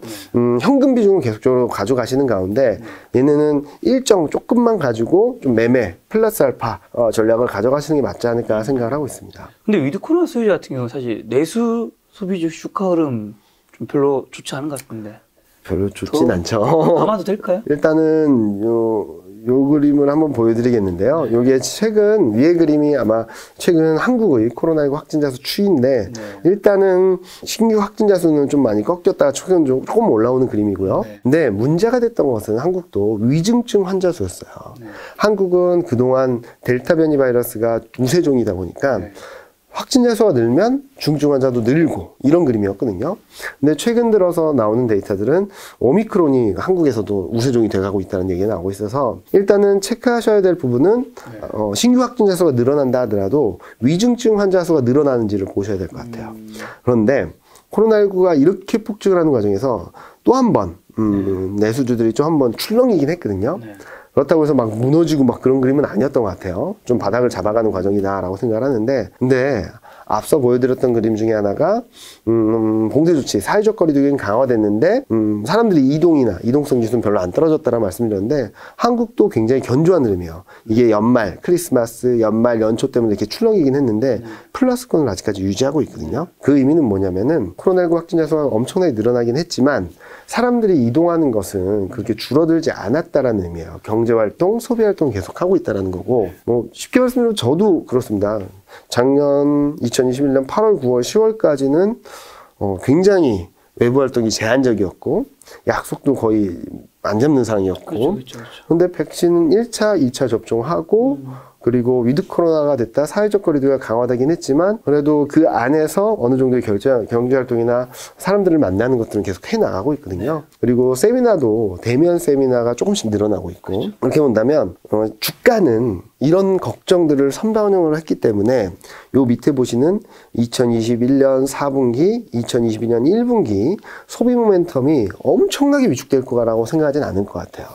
현금 비중을 계속적으로 가져가시는 가운데 얘네는 일정 조금만 가지고 좀 매매 플러스 알파 전략을 가져가시는 게 맞지 않을까 생각을 하고 있습니다. 근데 위드 코로나 소비자 같은 경우는 사실 내수 소비주 주가 흐름 좀 별로 좋지 않은 것 같은데. 별로 좋진 않죠. 담아도 될까요? 일단은 요 그림을 한번 보여드리겠는데요. 요게 최근 위에 그림이 아마 최근 한국의 코로나19 확진자 수 추이인데 일단은 신규 확진자 수는 좀 많이 꺾였다가 최근 조금 올라오는 그림이고요. 근데 문제가 됐던 것은 한국도 위중증 환자 수였어요. 한국은 그동안 델타 변이 바이러스가 우세종이다 보니까 확진자 수가 늘면 중증 환자도 늘고 이런 그림이었거든요. 근데 최근 들어서 나오는 데이터들은 오미크론이 한국에서도 우세종이 돼가고 있다는 얘기가 나오고 있어서 일단은 체크하셔야 될 부분은 신규 확진자 수가 늘어난다 하더라도 위중증 환자 수가 늘어나는지를 보셔야 될 것 같아요. 그런데 코로나19가 이렇게 폭증을 하는 과정에서 또 한 번 내수주들이 좀 한번 출렁이긴 했거든요. 그렇다고 해서 막 무너지고 막 그런 그림은 아니었던 것 같아요. 좀 바닥을 잡아가는 과정이다라고 생각을 하는데, 근데 앞서 보여드렸던 그림 중에 하나가 봉쇄 조치, 사회적 거리두기는 강화됐는데 사람들이 이동성 지수는 별로 안 떨어졌다라고 말씀드렸는데 한국도 굉장히 견조한 흐름이에요. 이게 연말, 크리스마스, 연말, 연초 때문에 이렇게 출렁이긴 했는데 플러스권을 아직까지 유지하고 있거든요. 그 의미는 뭐냐면은 코로나19 확진자 수가 엄청나게 늘어나긴 했지만 사람들이 이동하는 것은 그렇게 줄어들지 않았다라는 의미예요. 경제활동, 소비활동 계속하고 있다는 거고, 쉽게 말씀드리면 저도 그렇습니다. 작년 2021년 8월, 9월, 10월까지는 굉장히 외부 활동이 제한적이었고 약속도 거의 안 잡는 상황이었고 근데 백신은 1차, 2차 접종하고 그리고 위드 코로나가 됐다 사회적 거리두기가 강화되긴 했지만 그래도 그 안에서 어느 정도의 경제활동이나 사람들을 만나는 것들은 계속 해나가고 있거든요. 그리고 세미나도 대면 세미나가 조금씩 늘어나고 있고 그렇게 본다면 주가는 이런 걱정들을 선반영을 했기 때문에 요 밑에 보시는 2021년 4분기, 2022년 1분기 소비 모멘텀이 엄청나게 위축될 거라고 생각하진 않을 것 같아요.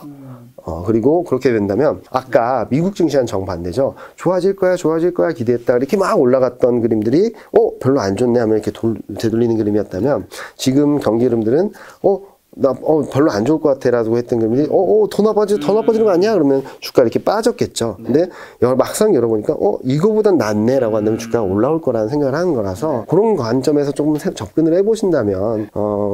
그리고 그렇게 된다면 아까 미국 증시와는 정반대죠. 좋아질 거야 기대했다 이렇게 막 올라갔던 그림들이 별로 안 좋네 하면 이렇게 되돌리는 그림이었다면 지금 경기 흐름들은 나 별로 안 좋을 것 같아라고 했던 그림이 더 나빠지는 거 아니야? 그러면 주가 이렇게 빠졌겠죠. 근데 막상 열어보니까 이거보단 낫네라고 한다면 주가가 올라올 거라는 생각을 하는 거라서 그런 관점에서 조금 접근을 해보신다면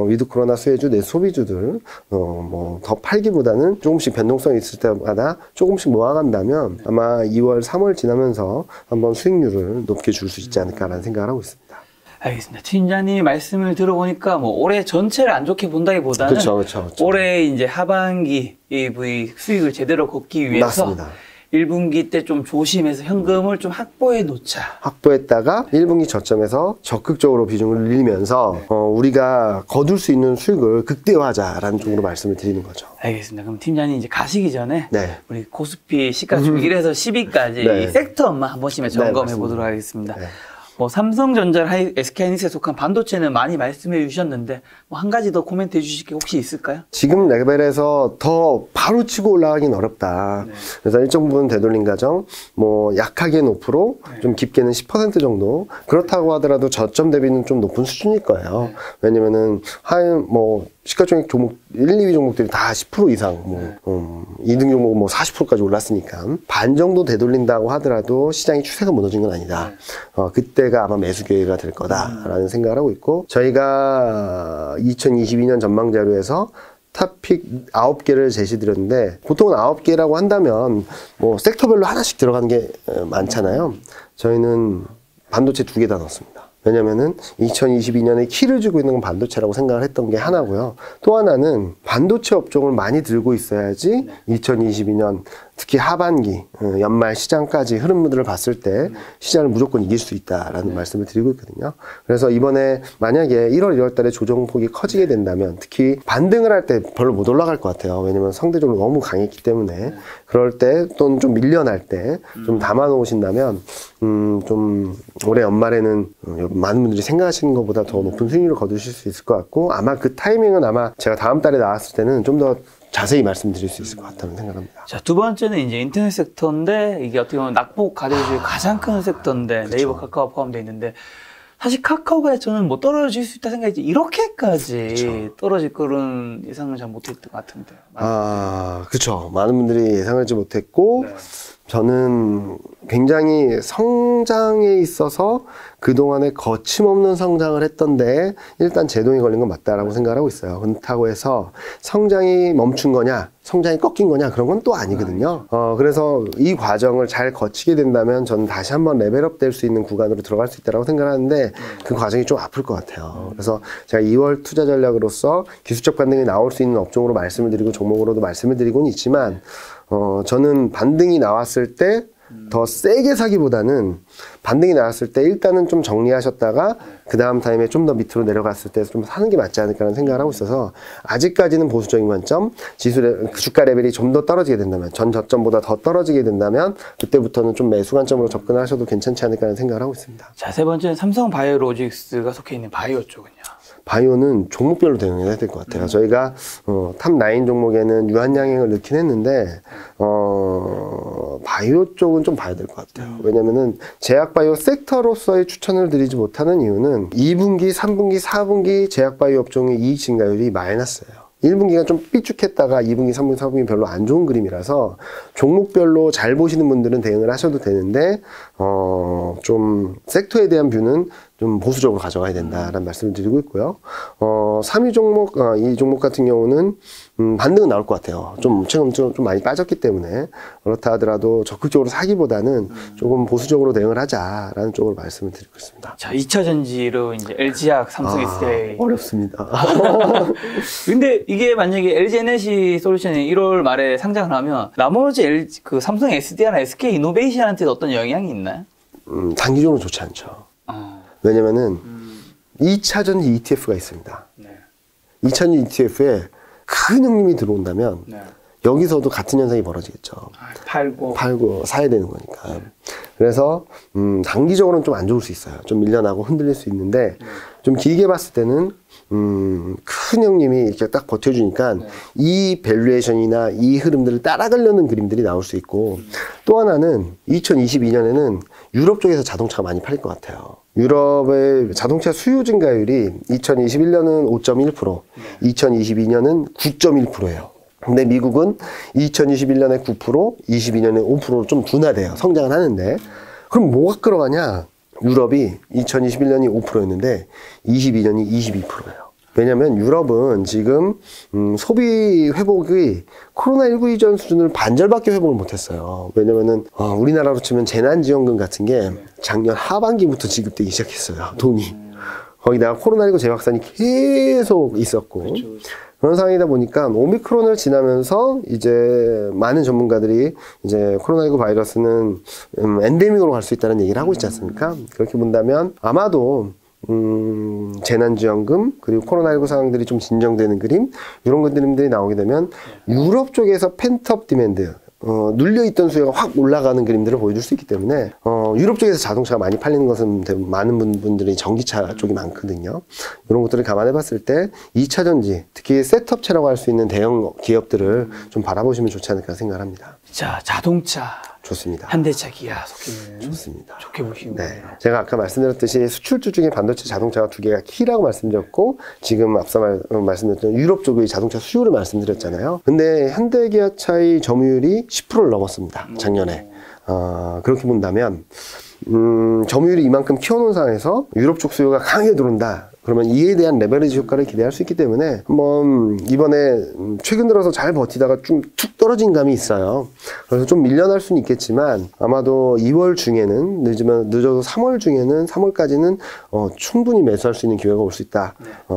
위드 코로나 수혜주 내 소비주들 뭐 더 팔기보다는 조금씩 변동성이 있을 때마다 조금씩 모아간다면 아마 2월, 3월 지나면서 한번 수익률을 높게 줄 수 있지 않을까라는 생각을 하고 있습니다. 알겠습니다. 팀장님 말씀을 들어보니까 뭐 올해 전체를 안 좋게 본다기보다는 그쵸. 올해 이제 하반기 AV 수익을 제대로 걷기 위해서 맞습니다. 1분기 때 좀 조심해서 현금을 좀 확보해 놓자. 확보했다가 1분기 저점에서 적극적으로 비중을 늘리면서 우리가 거둘 수 있는 수익을 극대화하자라는 쪽으로 말씀을 드리는 거죠. 알겠습니다. 그럼 팀장님 이제 가시기 전에 네. 우리 코스피 시가총 1에서 10위까지 네. 이 섹터만 한 번씩만 점검해 보도록 하겠습니다. 네. 뭐 삼성전자, SK하이닉스에 속한 반도체는 많이 말씀해 주셨는데 뭐 한 가지 더 코멘트 해 주실 게 혹시 있을까요? 지금 레벨에서 더 바로 치고 올라가긴 어렵다. 네. 그래서 일정 부분 되돌림 과정, 뭐 약하게는 5%, 좀 깊게는 10% 정도. 그렇다고 하더라도 저점 대비는 좀 높은 수준일 거예요. 네. 왜냐면은 시가총액 종목 1, 2위 종목들이 다 10% 이상, 2등 종목은 뭐 40%까지 올랐으니까 반 정도 되돌린다고 하더라도 시장의 추세가 무너진 건 아니다. 그때가 아마 매수 기회가 될 거다라는 생각을 하고 있고, 저희가 2022년 전망 자료에서 탑픽 9개를 제시드렸는데, 보통은 9개라고 한다면 뭐 섹터별로 하나씩 들어가는 게 많잖아요. 저희는 반도체 2개 다 넣었습니다. 왜냐면은 2022년에 키를 주고 있는 건 반도체라고 생각을 했던 게 하나고요. 또 하나는 반도체 업종을 많이 들고 있어야지 2022년 특히 하반기 연말 시장까지 흐름들을 봤을 때 시장을 무조건 이길 수 있다라는 말씀을 드리고 있거든요. 그래서 이번에 만약에 1월, 2월 달에 조정폭이 커지게 된다면 특히 반등을 할 때 별로 못 올라갈 것 같아요. 왜냐면 상대적으로 너무 강했기 때문에 그럴 때 또는 좀 밀려날 때 좀 담아 놓으신다면 좀 올해 연말에는 많은 분들이 생각하시는 것보다 더 높은 수익률을 거두실 수 있을 것 같고, 아마 그 타이밍은 아마 제가 다음 달에 나왔을 때는 좀 더 자세히 말씀드릴 수 있을 것 같다는 생각합니다. 자, 두 번째는 이제 인터넷 섹터인데, 이게 어떻게 보면 낙폭 가대주의 가장 큰 섹터인데, 그쵸. 네이버, 카카오 포함되어 있는데, 사실 카카오가 저는 뭐 떨어질 수 있다 생각했지, 이렇게까지 그쵸. 떨어질 거는 예상을 잘 못했던 것 같은데요. 그쵸. 많은 분들이 예상하지 못했고, 네. 저는 굉장히 성장에 있어서 그동안에 거침없는 성장을 했던데 일단 제동이 걸린 건 맞다라고 생각을 하고 있어요. 그렇다고 해서 성장이 멈춘 거냐, 성장이 꺾인 거냐, 그런 건 또 아니거든요. 그래서 이 과정을 잘 거치게 된다면 저는 다시 한번 레벨업 될 수 있는 구간으로 들어갈 수 있다고 생각을 하는데 그 과정이 좀 아플 것 같아요. 그래서 제가 2월 투자 전략으로서 기술적 반등이 나올 수 있는 업종으로 말씀을 드리고 종목으로도 말씀을 드리고는 있지만 저는 반등이 나왔을 때 더 세게 사기보다는 반등이 나왔을 때 일단은 좀 정리하셨다가 그 다음 타임에 좀 더 밑으로 내려갔을 때 좀 사는 게 맞지 않을까라는 생각을 하고 있어서 아직까지는 보수적인 관점, 주가 레벨이 좀 더 떨어지게 된다면, 전 저점보다 더 떨어지게 된다면 그때부터는 좀 매수 관점으로 접근하셔도 괜찮지 않을까라는 생각을 하고 있습니다. 자, 세 번째는 삼성 바이오로직스가 속해 있는 바이오 쪽은요? 바이오는 종목별로 대응해야 될 것 같아요. 저희가 탑9 종목에는 유한양행을 넣긴 했는데 바이오 쪽은 좀 봐야 될 것 같아요. 왜냐면은 제약바이오 섹터로서의 추천을 드리지 못하는 이유는 2분기, 3분기, 4분기 제약바이오 업종의 이익 증가율이 마이너스예요. 1분기가 좀 삐쭉했다가 2분기, 3분기, 4분기 별로 안 좋은 그림이라서 종목별로 잘 보시는 분들은 대응을 하셔도 되는데 좀 섹터에 대한 뷰는 좀 보수적으로 가져가야 된다라는 말씀을 드리고 있고요. 3위 종목, 이 종목 같은 경우는 반등은 나올 것 같아요. 최근 좀 많이 빠졌기 때문에 그렇다 하더라도 적극적으로 사기보다는 조금 보수적으로 대응을 하자라는 쪽으로 말씀을 드리고 있습니다. 자, 2차 전지로 이제 LG학, 삼성 SDI 어렵습니다. 근데 이게 만약에 LG 에너지 솔루션이 1월 말에 상장을 하면 나머지 삼성 SDI나 SK 이노베이션한테도 어떤 영향이 있나요? 단기적으로 좋지 않죠. 왜냐면은 2차 전지 ETF가 있습니다. 네. 2차 전지 ETF에 큰 형님이 들어온다면 네. 여기서도 같은 현상이 벌어지겠죠. 팔고 사야 되는 거니까. 네. 그래서 단기적으로는 좀 안 좋을 수 있어요. 좀 밀려나고 흔들릴 수 있는데 좀 길게 봤을 때는 큰 형님이 이렇게 딱 버텨주니까 이 밸류에이션이나 이 흐름들을 따라가려는 그림들이 나올 수 있고, 또 하나는 2022년에는 유럽 쪽에서 자동차가 많이 팔릴 것 같아요. 유럽의 자동차 수요 증가율이 2021년은 5.1%, 2022년은 9.1%예요. 근데 미국은 2021년에 9%, 22년에 5%로 좀 둔화돼요. 성장을 하는데. 그럼 뭐가 끌어가냐? 유럽이 2021년이 5%였는데 22년이 22%예요. 왜냐면 유럽은 지금 소비 회복이 코로나19 이전 수준을 반절밖에 회복을 못했어요. 왜냐면은 우리나라로 치면 재난지원금 같은 게 작년 하반기부터 지급되기 시작했어요. 돈이. 거기다가 코로나19 재확산이 계속 있었고 그런 상황이다 보니까 오미크론을 지나면서 이제 많은 전문가들이 이제 코로나19 바이러스는 엔데믹으로 갈 수 있다는 얘기를 하고 있지 않습니까? 그렇게 본다면 아마도 재난지원금 그리고 코로나19 상황들이 좀 진정되는 그림 이런 그림들이 나오게 되면 유럽 쪽에서 펜트업 디맨드 눌려있던 수요가 확 올라가는 그림들을 보여줄 수 있기 때문에 유럽 쪽에서 자동차가 많이 팔리는 것은 많은 분들이 전기차 쪽이 많거든요. 이런 것들을 감안해 봤을 때 2차 전지 특히 셋업체라고 할 수 있는 대형 기업들을 좀 바라보시면 좋지 않을까 생각합니다. 자, 자동차 좋습니다. 현대차, 기아 속기는 좋습니다. 좋게 보시는 네. 거예요. 제가 아까 말씀드렸듯이 수출주 중에 반도체 자동차가 두 개가 키라고 말씀드렸고 지금 앞서 말씀드렸던 유럽 쪽의 자동차 수요를 말씀드렸잖아요. 근데 현대기아차의 점유율이 10%를 넘었습니다. 작년에. 그렇게 본다면 점유율이 이만큼 키워놓은 상황에서 유럽 쪽 수요가 강하게 들어온다. 그러면 이에 대한 레버리지 효과를 기대할 수 있기 때문에 한번 이번에 최근 들어서 잘 버티다가 좀 툭 떨어진 감이 있어요. 그래서 좀 밀려날 수는 있겠지만 아마도 2월 중에는 늦어도 3월 중에는 3월까지는 충분히 매수할 수 있는 기회가 올 수 있다.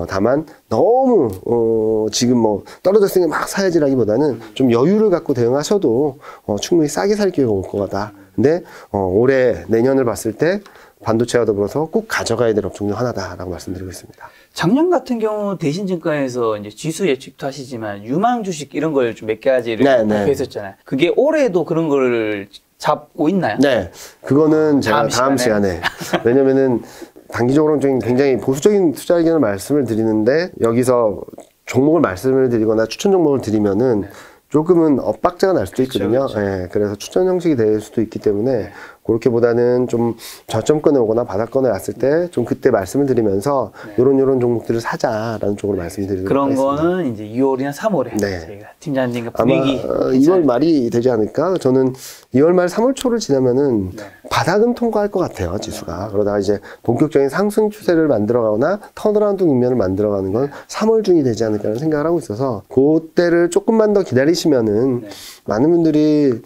다만 너무 지금 뭐 떨어졌으니 막 사야지라기보다는 좀 여유를 갖고 대응하셔도 충분히 싸게 살 기회가 올 것 같다. 근데 올해 내년을 봤을 때 반도체와 더불어서 꼭 가져가야 될 업종 중 하나다라고 말씀드리고 있습니다. 작년 같은 경우 대신증권에서 이제 지수 예측도 하시지만 유망 주식 이런 걸 좀 몇 가지를 발표했었잖아요. 그게 올해도 그런 걸 잡고 있나요? 네, 그거는 제가 다음 시간에 왜냐면은 단기적으로는 좀 굉장히 보수적인 투자 의견을 말씀을 드리는데 여기서 종목을 말씀을 드리거나 추천 종목을 드리면은 조금은 엇박자가 날 수도 있거든요. 그렇죠. 네, 그래서 추천 형식이 될 수도 있기 때문에 그렇게보다는 좀 저점권에 오거나 바닥권에 왔을 때 좀 그때 말씀을 드리면서 요런 종목들을 사자라는 쪽으로 말씀드리도록 그런 하겠습니다. 거는 이제 2월이나 3월에 저희가 팀장님과 분위기 아마 2월 말이 되지 않을까? 저는 2월 말 3월 초를 지나면은 바닥은 통과할 것 같아요, 지수가. 그러다가 이제 본격적인 상승 추세를 만들어가거나 턴어라운드 국면을 만들어가는 건 3월 중이 되지 않을까라는 생각을 하고 있어서 그때를 조금만 더 기다리시면은 많은 분들이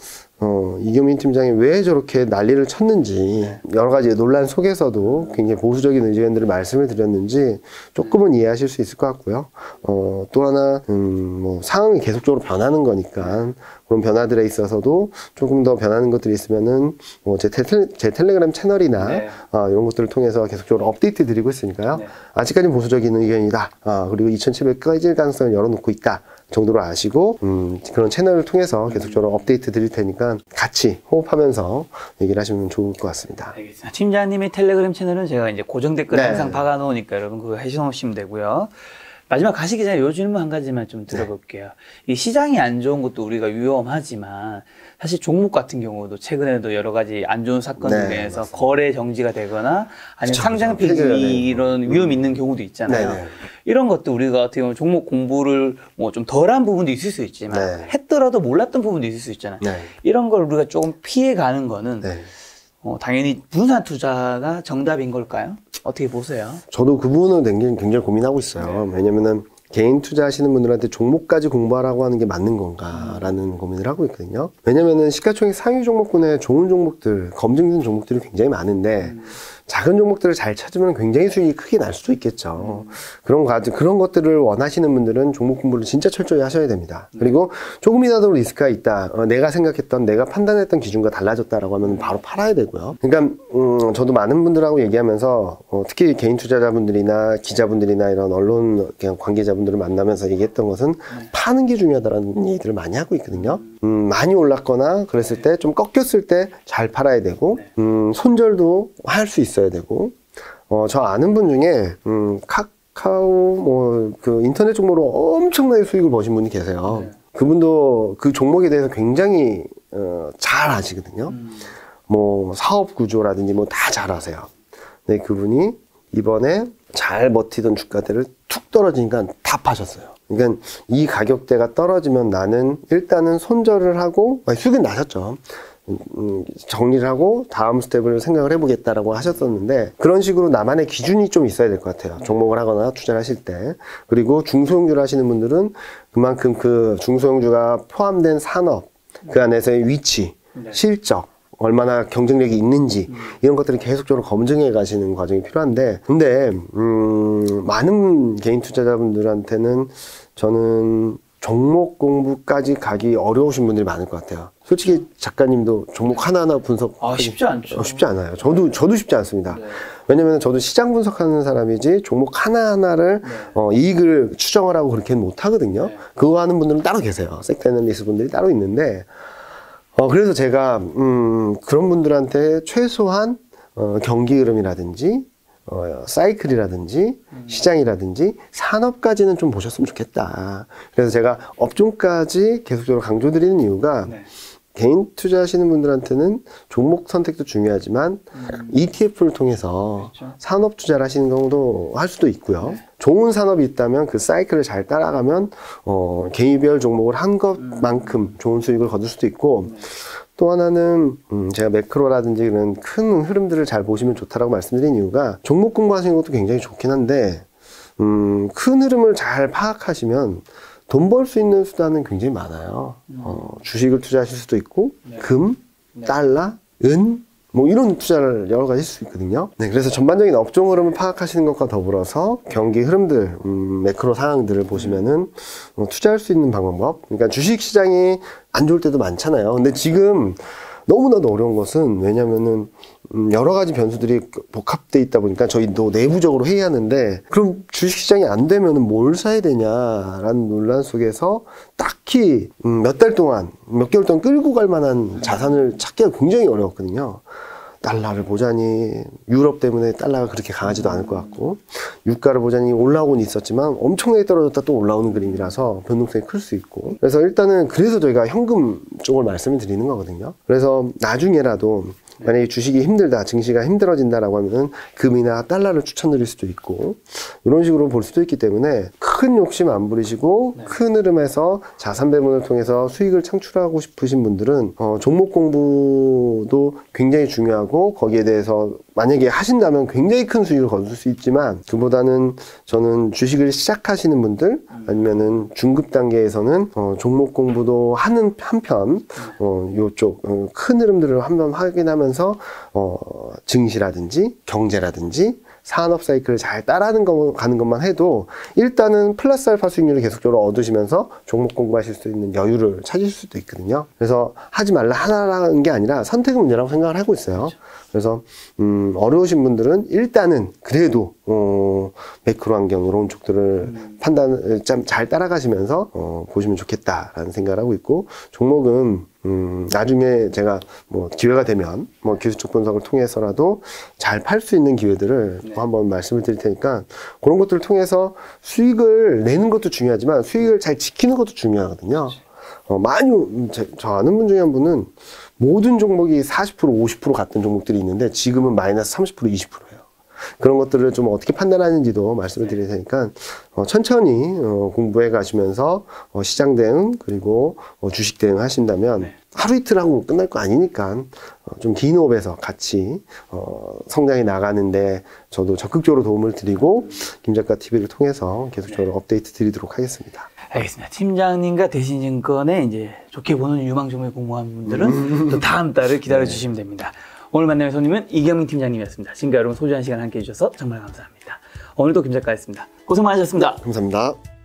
이경민 팀장이 왜 저렇게 난리를 쳤는지 여러 가지 논란 속에서도 굉장히 보수적인 의견들을 말씀을 드렸는지 조금은 이해하실 수 있을 것 같고요. 또 하나 뭐 상황이 계속적으로 변하는 거니까 그런 변화들에 있어서도 조금 더 변하는 것들이 있으면은 뭐 제 텔레그램 채널이나 이런 것들을 통해서 계속적으로 업데이트 드리고 있으니까요. 아직까지는 보수적인 의견이다. 그리고 2700 꺼질 가능성을 열어놓고 있다. 정도로 아시고 그런 채널을 통해서 계속적으로 업데이트 드릴 테니까 같이 호흡하면서 얘기를 하시면 좋을 것 같습니다. 알겠습니다. 팀장님의 텔레그램 채널은 제가 이제 고정 댓글 항상 박아놓으니까 여러분 그거 해주시면 되고요. 마지막 가시기 전에 요 질문 한 가지만 좀 들어볼게요. 이 시장이 안 좋은 것도 우리가 위험하지만 사실 종목 같은 경우도 최근에도 여러 가지 안 좋은 사건으로 인해서 거래 정지가 되거나 아니면 상장 폐지 이런 위험이 있는 경우도 있잖아요. 이런 것도 우리가 어떻게 보면 종목 공부를 뭐 좀 덜한 부분도 있을 수 있지만 했더라도 몰랐던 부분도 있을 수 있잖아요. 이런 걸 우리가 조금 피해가는 거는 당연히 분산 투자가 정답인 걸까요? 어떻게 보세요? 저도 그 부분은 굉장히 고민하고 있어요. 왜냐면은 개인 투자하시는 분들한테 종목까지 공부하라고 하는 게 맞는 건가라는 고민을 하고 있거든요. 왜냐면은 시가총액 상위 종목군에 좋은 종목들, 검증된 종목들이 굉장히 많은데 작은 종목들을 잘 찾으면 굉장히 수익이 크게 날 수도 있겠죠. 그런 것들을 원하시는 분들은 종목 공부를 진짜 철저히 하셔야 됩니다. 그리고 조금이라도 리스크가 있다. 내가 생각했던, 내가 판단했던 기준과 달라졌다라고 하면 바로 팔아야 되고요. 그러니까 저도 많은 분들하고 얘기하면서 특히 개인 투자자분들이나 기자분들이나 이런 언론 관계자분들을 만나면서 얘기했던 것은 파는 게 중요하다라는 얘기들을 많이 하고 있거든요. 많이 올랐거나 그랬을 때 좀 꺾였을 때 잘 팔아야 되고 손절도 할 수 있어야 되고 저 아는 분 중에 카카오 그 인터넷 종목으로 엄청나게 수익을 버신 분이 계세요. 그분도 그 종목에 대해서 굉장히 잘 아시거든요. 뭐 사업 구조라든지 뭐 다 잘 아세요. 네, 그분이 이번에 잘 버티던 주가대를 툭 떨어지니까 다 파셨어요. 그러니까 이 가격대가 떨어지면 나는 일단은 손절을 하고, 수익은 나셨죠. 정리를 하고 다음 스텝을 생각을 해보겠다라고 하셨었는데, 그런 식으로 나만의 기준이 좀 있어야 될 것 같아요. 종목을 하거나 투자를 하실 때. 그리고 중소형주를 하시는 분들은 그만큼 그 중소형주가 포함된 산업, 그 안에서의 위치, 실적, 얼마나 경쟁력이 있는지 이런 것들을 계속적으로 검증해 가시는 과정이 필요한데, 근데 많은 개인 투자자분들한테는 저는 종목 공부까지 가기 어려우신 분들이 많을 것 같아요. 솔직히 작가님도 종목 하나하나 분석 쉽지 않죠. 쉽지 않아요. 저도 쉽지 않습니다. 네. 왜냐면 저도 시장 분석하는 사람이지 종목 하나하나를 이익을 추정을 하고 그렇게는 못 하거든요. 네. 그거 하는 분들은 따로 계세요. 섹터 애널리스트 분들이 따로 있는데, 그래서 제가 그런 분들한테 최소한 경기 흐름이라든지 사이클이라든지 시장이라든지 산업까지는 좀 보셨으면 좋겠다. 그래서 제가 업종까지 계속적으로 강조드리는 이유가, 네. 개인 투자하시는 분들한테는 종목 선택도 중요하지만 ETF를 통해서 그렇죠. 산업 투자를 하시는 경우도 할 수도 있고요. 네. 좋은 산업이 있다면 그 사이클을 잘 따라가면 개인별 종목을 한 것만큼 좋은 수익을 거둘 수도 있고, 네. 또 하나는 제가 매크로라든지 그런 큰 흐름들을 잘 보시면 좋다라고 말씀드린 이유가, 종목 공부하시는 것도 굉장히 좋긴 한데 큰 흐름을 잘 파악하시면 돈 벌 수 있는 수단은 굉장히 많아요. 주식을 투자하실 수도 있고, 네. 금, 네. 달러, 은, 뭐 이런 투자를 여러 가지 할 수 있거든요. 네, 그래서 전반적인 업종 흐름을 파악하시는 것과 더불어서 경기 흐름들, 매크로 상황들을 보시면은 투자할 수 있는 방법. 그러니까 주식 시장이 안 좋을 때도 많잖아요. 근데 지금 너무나도 어려운 것은, 왜냐면은 여러 가지 변수들이 복합돼 있다 보니까 저희도 내부적으로 회의하는데, 그럼 주식시장이 안 되면은 뭘 사야 되냐라는 논란 속에서 딱히 몇 달 동안, 몇 개월 동안 끌고 갈 만한 자산을 찾기가 굉장히 어려웠거든요. 달러를 보자니 유럽 때문에 달러가 그렇게 강하지도 않을 것 같고, 유가를 보자니 올라오곤 있었지만 엄청나게 떨어졌다 또 올라오는 그림이라서 변동성이 클 수 있고, 그래서 일단은 그래서 저희가 현금 쪽을 말씀을 드리는 거거든요. 그래서 나중에라도 만약에 주식이 힘들다, 증시가 힘들어진다라고 하면은 금이나 달러를 추천드릴 수도 있고, 이런 식으로 볼 수도 있기 때문에 큰 욕심 안 부리시고, 네. 큰 흐름에서 자산 배분을 통해서 수익을 창출하고 싶으신 분들은 종목 공부도 굉장히 중요하고, 거기에 대해서 만약에 하신다면 굉장히 큰 수익을 거둘 수 있지만, 그보다는 저는 주식을 시작하시는 분들, 아니면은 중급 단계에서는 종목 공부도 하는 한편 요쪽 큰 흐름들을 한번 확인하면서 증시라든지 경제라든지 산업 사이클을 잘 따라가는 것만 해도 일단은 플러스 알파 수익률을 계속적으로 얻으시면서 종목 공부하실 수 있는 여유를 찾을 수도 있거든요. 그래서 하지 말라 하라는 게 아니라 선택의 문제라고 생각을 하고 있어요. 그래서 어려우신 분들은 일단은 그래도 매크로 환경 이런 쪽들을 판단을 잘 따라가시면서 보시면 좋겠다라는 생각을 하고 있고, 종목은 나중에 제가 뭐 기회가 되면 뭐 기술적 분석을 통해서라도 잘 팔 수 있는 기회들을 네. 한번 말씀을 드릴 테니까, 그런 것들을 통해서 수익을 내는 것도 중요하지만 수익을 잘 지키는 것도 중요하거든요. 많이 저 아는 분 중에 한 분은 모든 종목이 40% 50% 갔던 종목들이 있는데 지금은 마이너스 30% 20%예요. 그런 것들을 좀 어떻게 판단하는지도 말씀을 드릴 테니까 천천히 공부해 가시면서 시장 대응 그리고 주식 대응 하신다면 네. 하루 이틀 하고 끝날 거 아니니까 좀 긴 호흡에서 같이 성장해 나가는데 저도 적극적으로 도움을 드리고 김작가 TV를 통해서 계속적으로 업데이트 드리도록 하겠습니다. 알겠습니다. 팀장님과 대신증권에 이제 좋게 보는 유망 종목에 공모한 분들은 또 다음 달을 기다려 주시면 됩니다. 오늘 만나는 손님은 이경민 팀장님이었습니다. 지금까지 여러분 소중한 시간 함께 해주셔서 정말 감사합니다. 오늘도 김 작가였습니다. 고생 많으셨습니다. 감사합니다.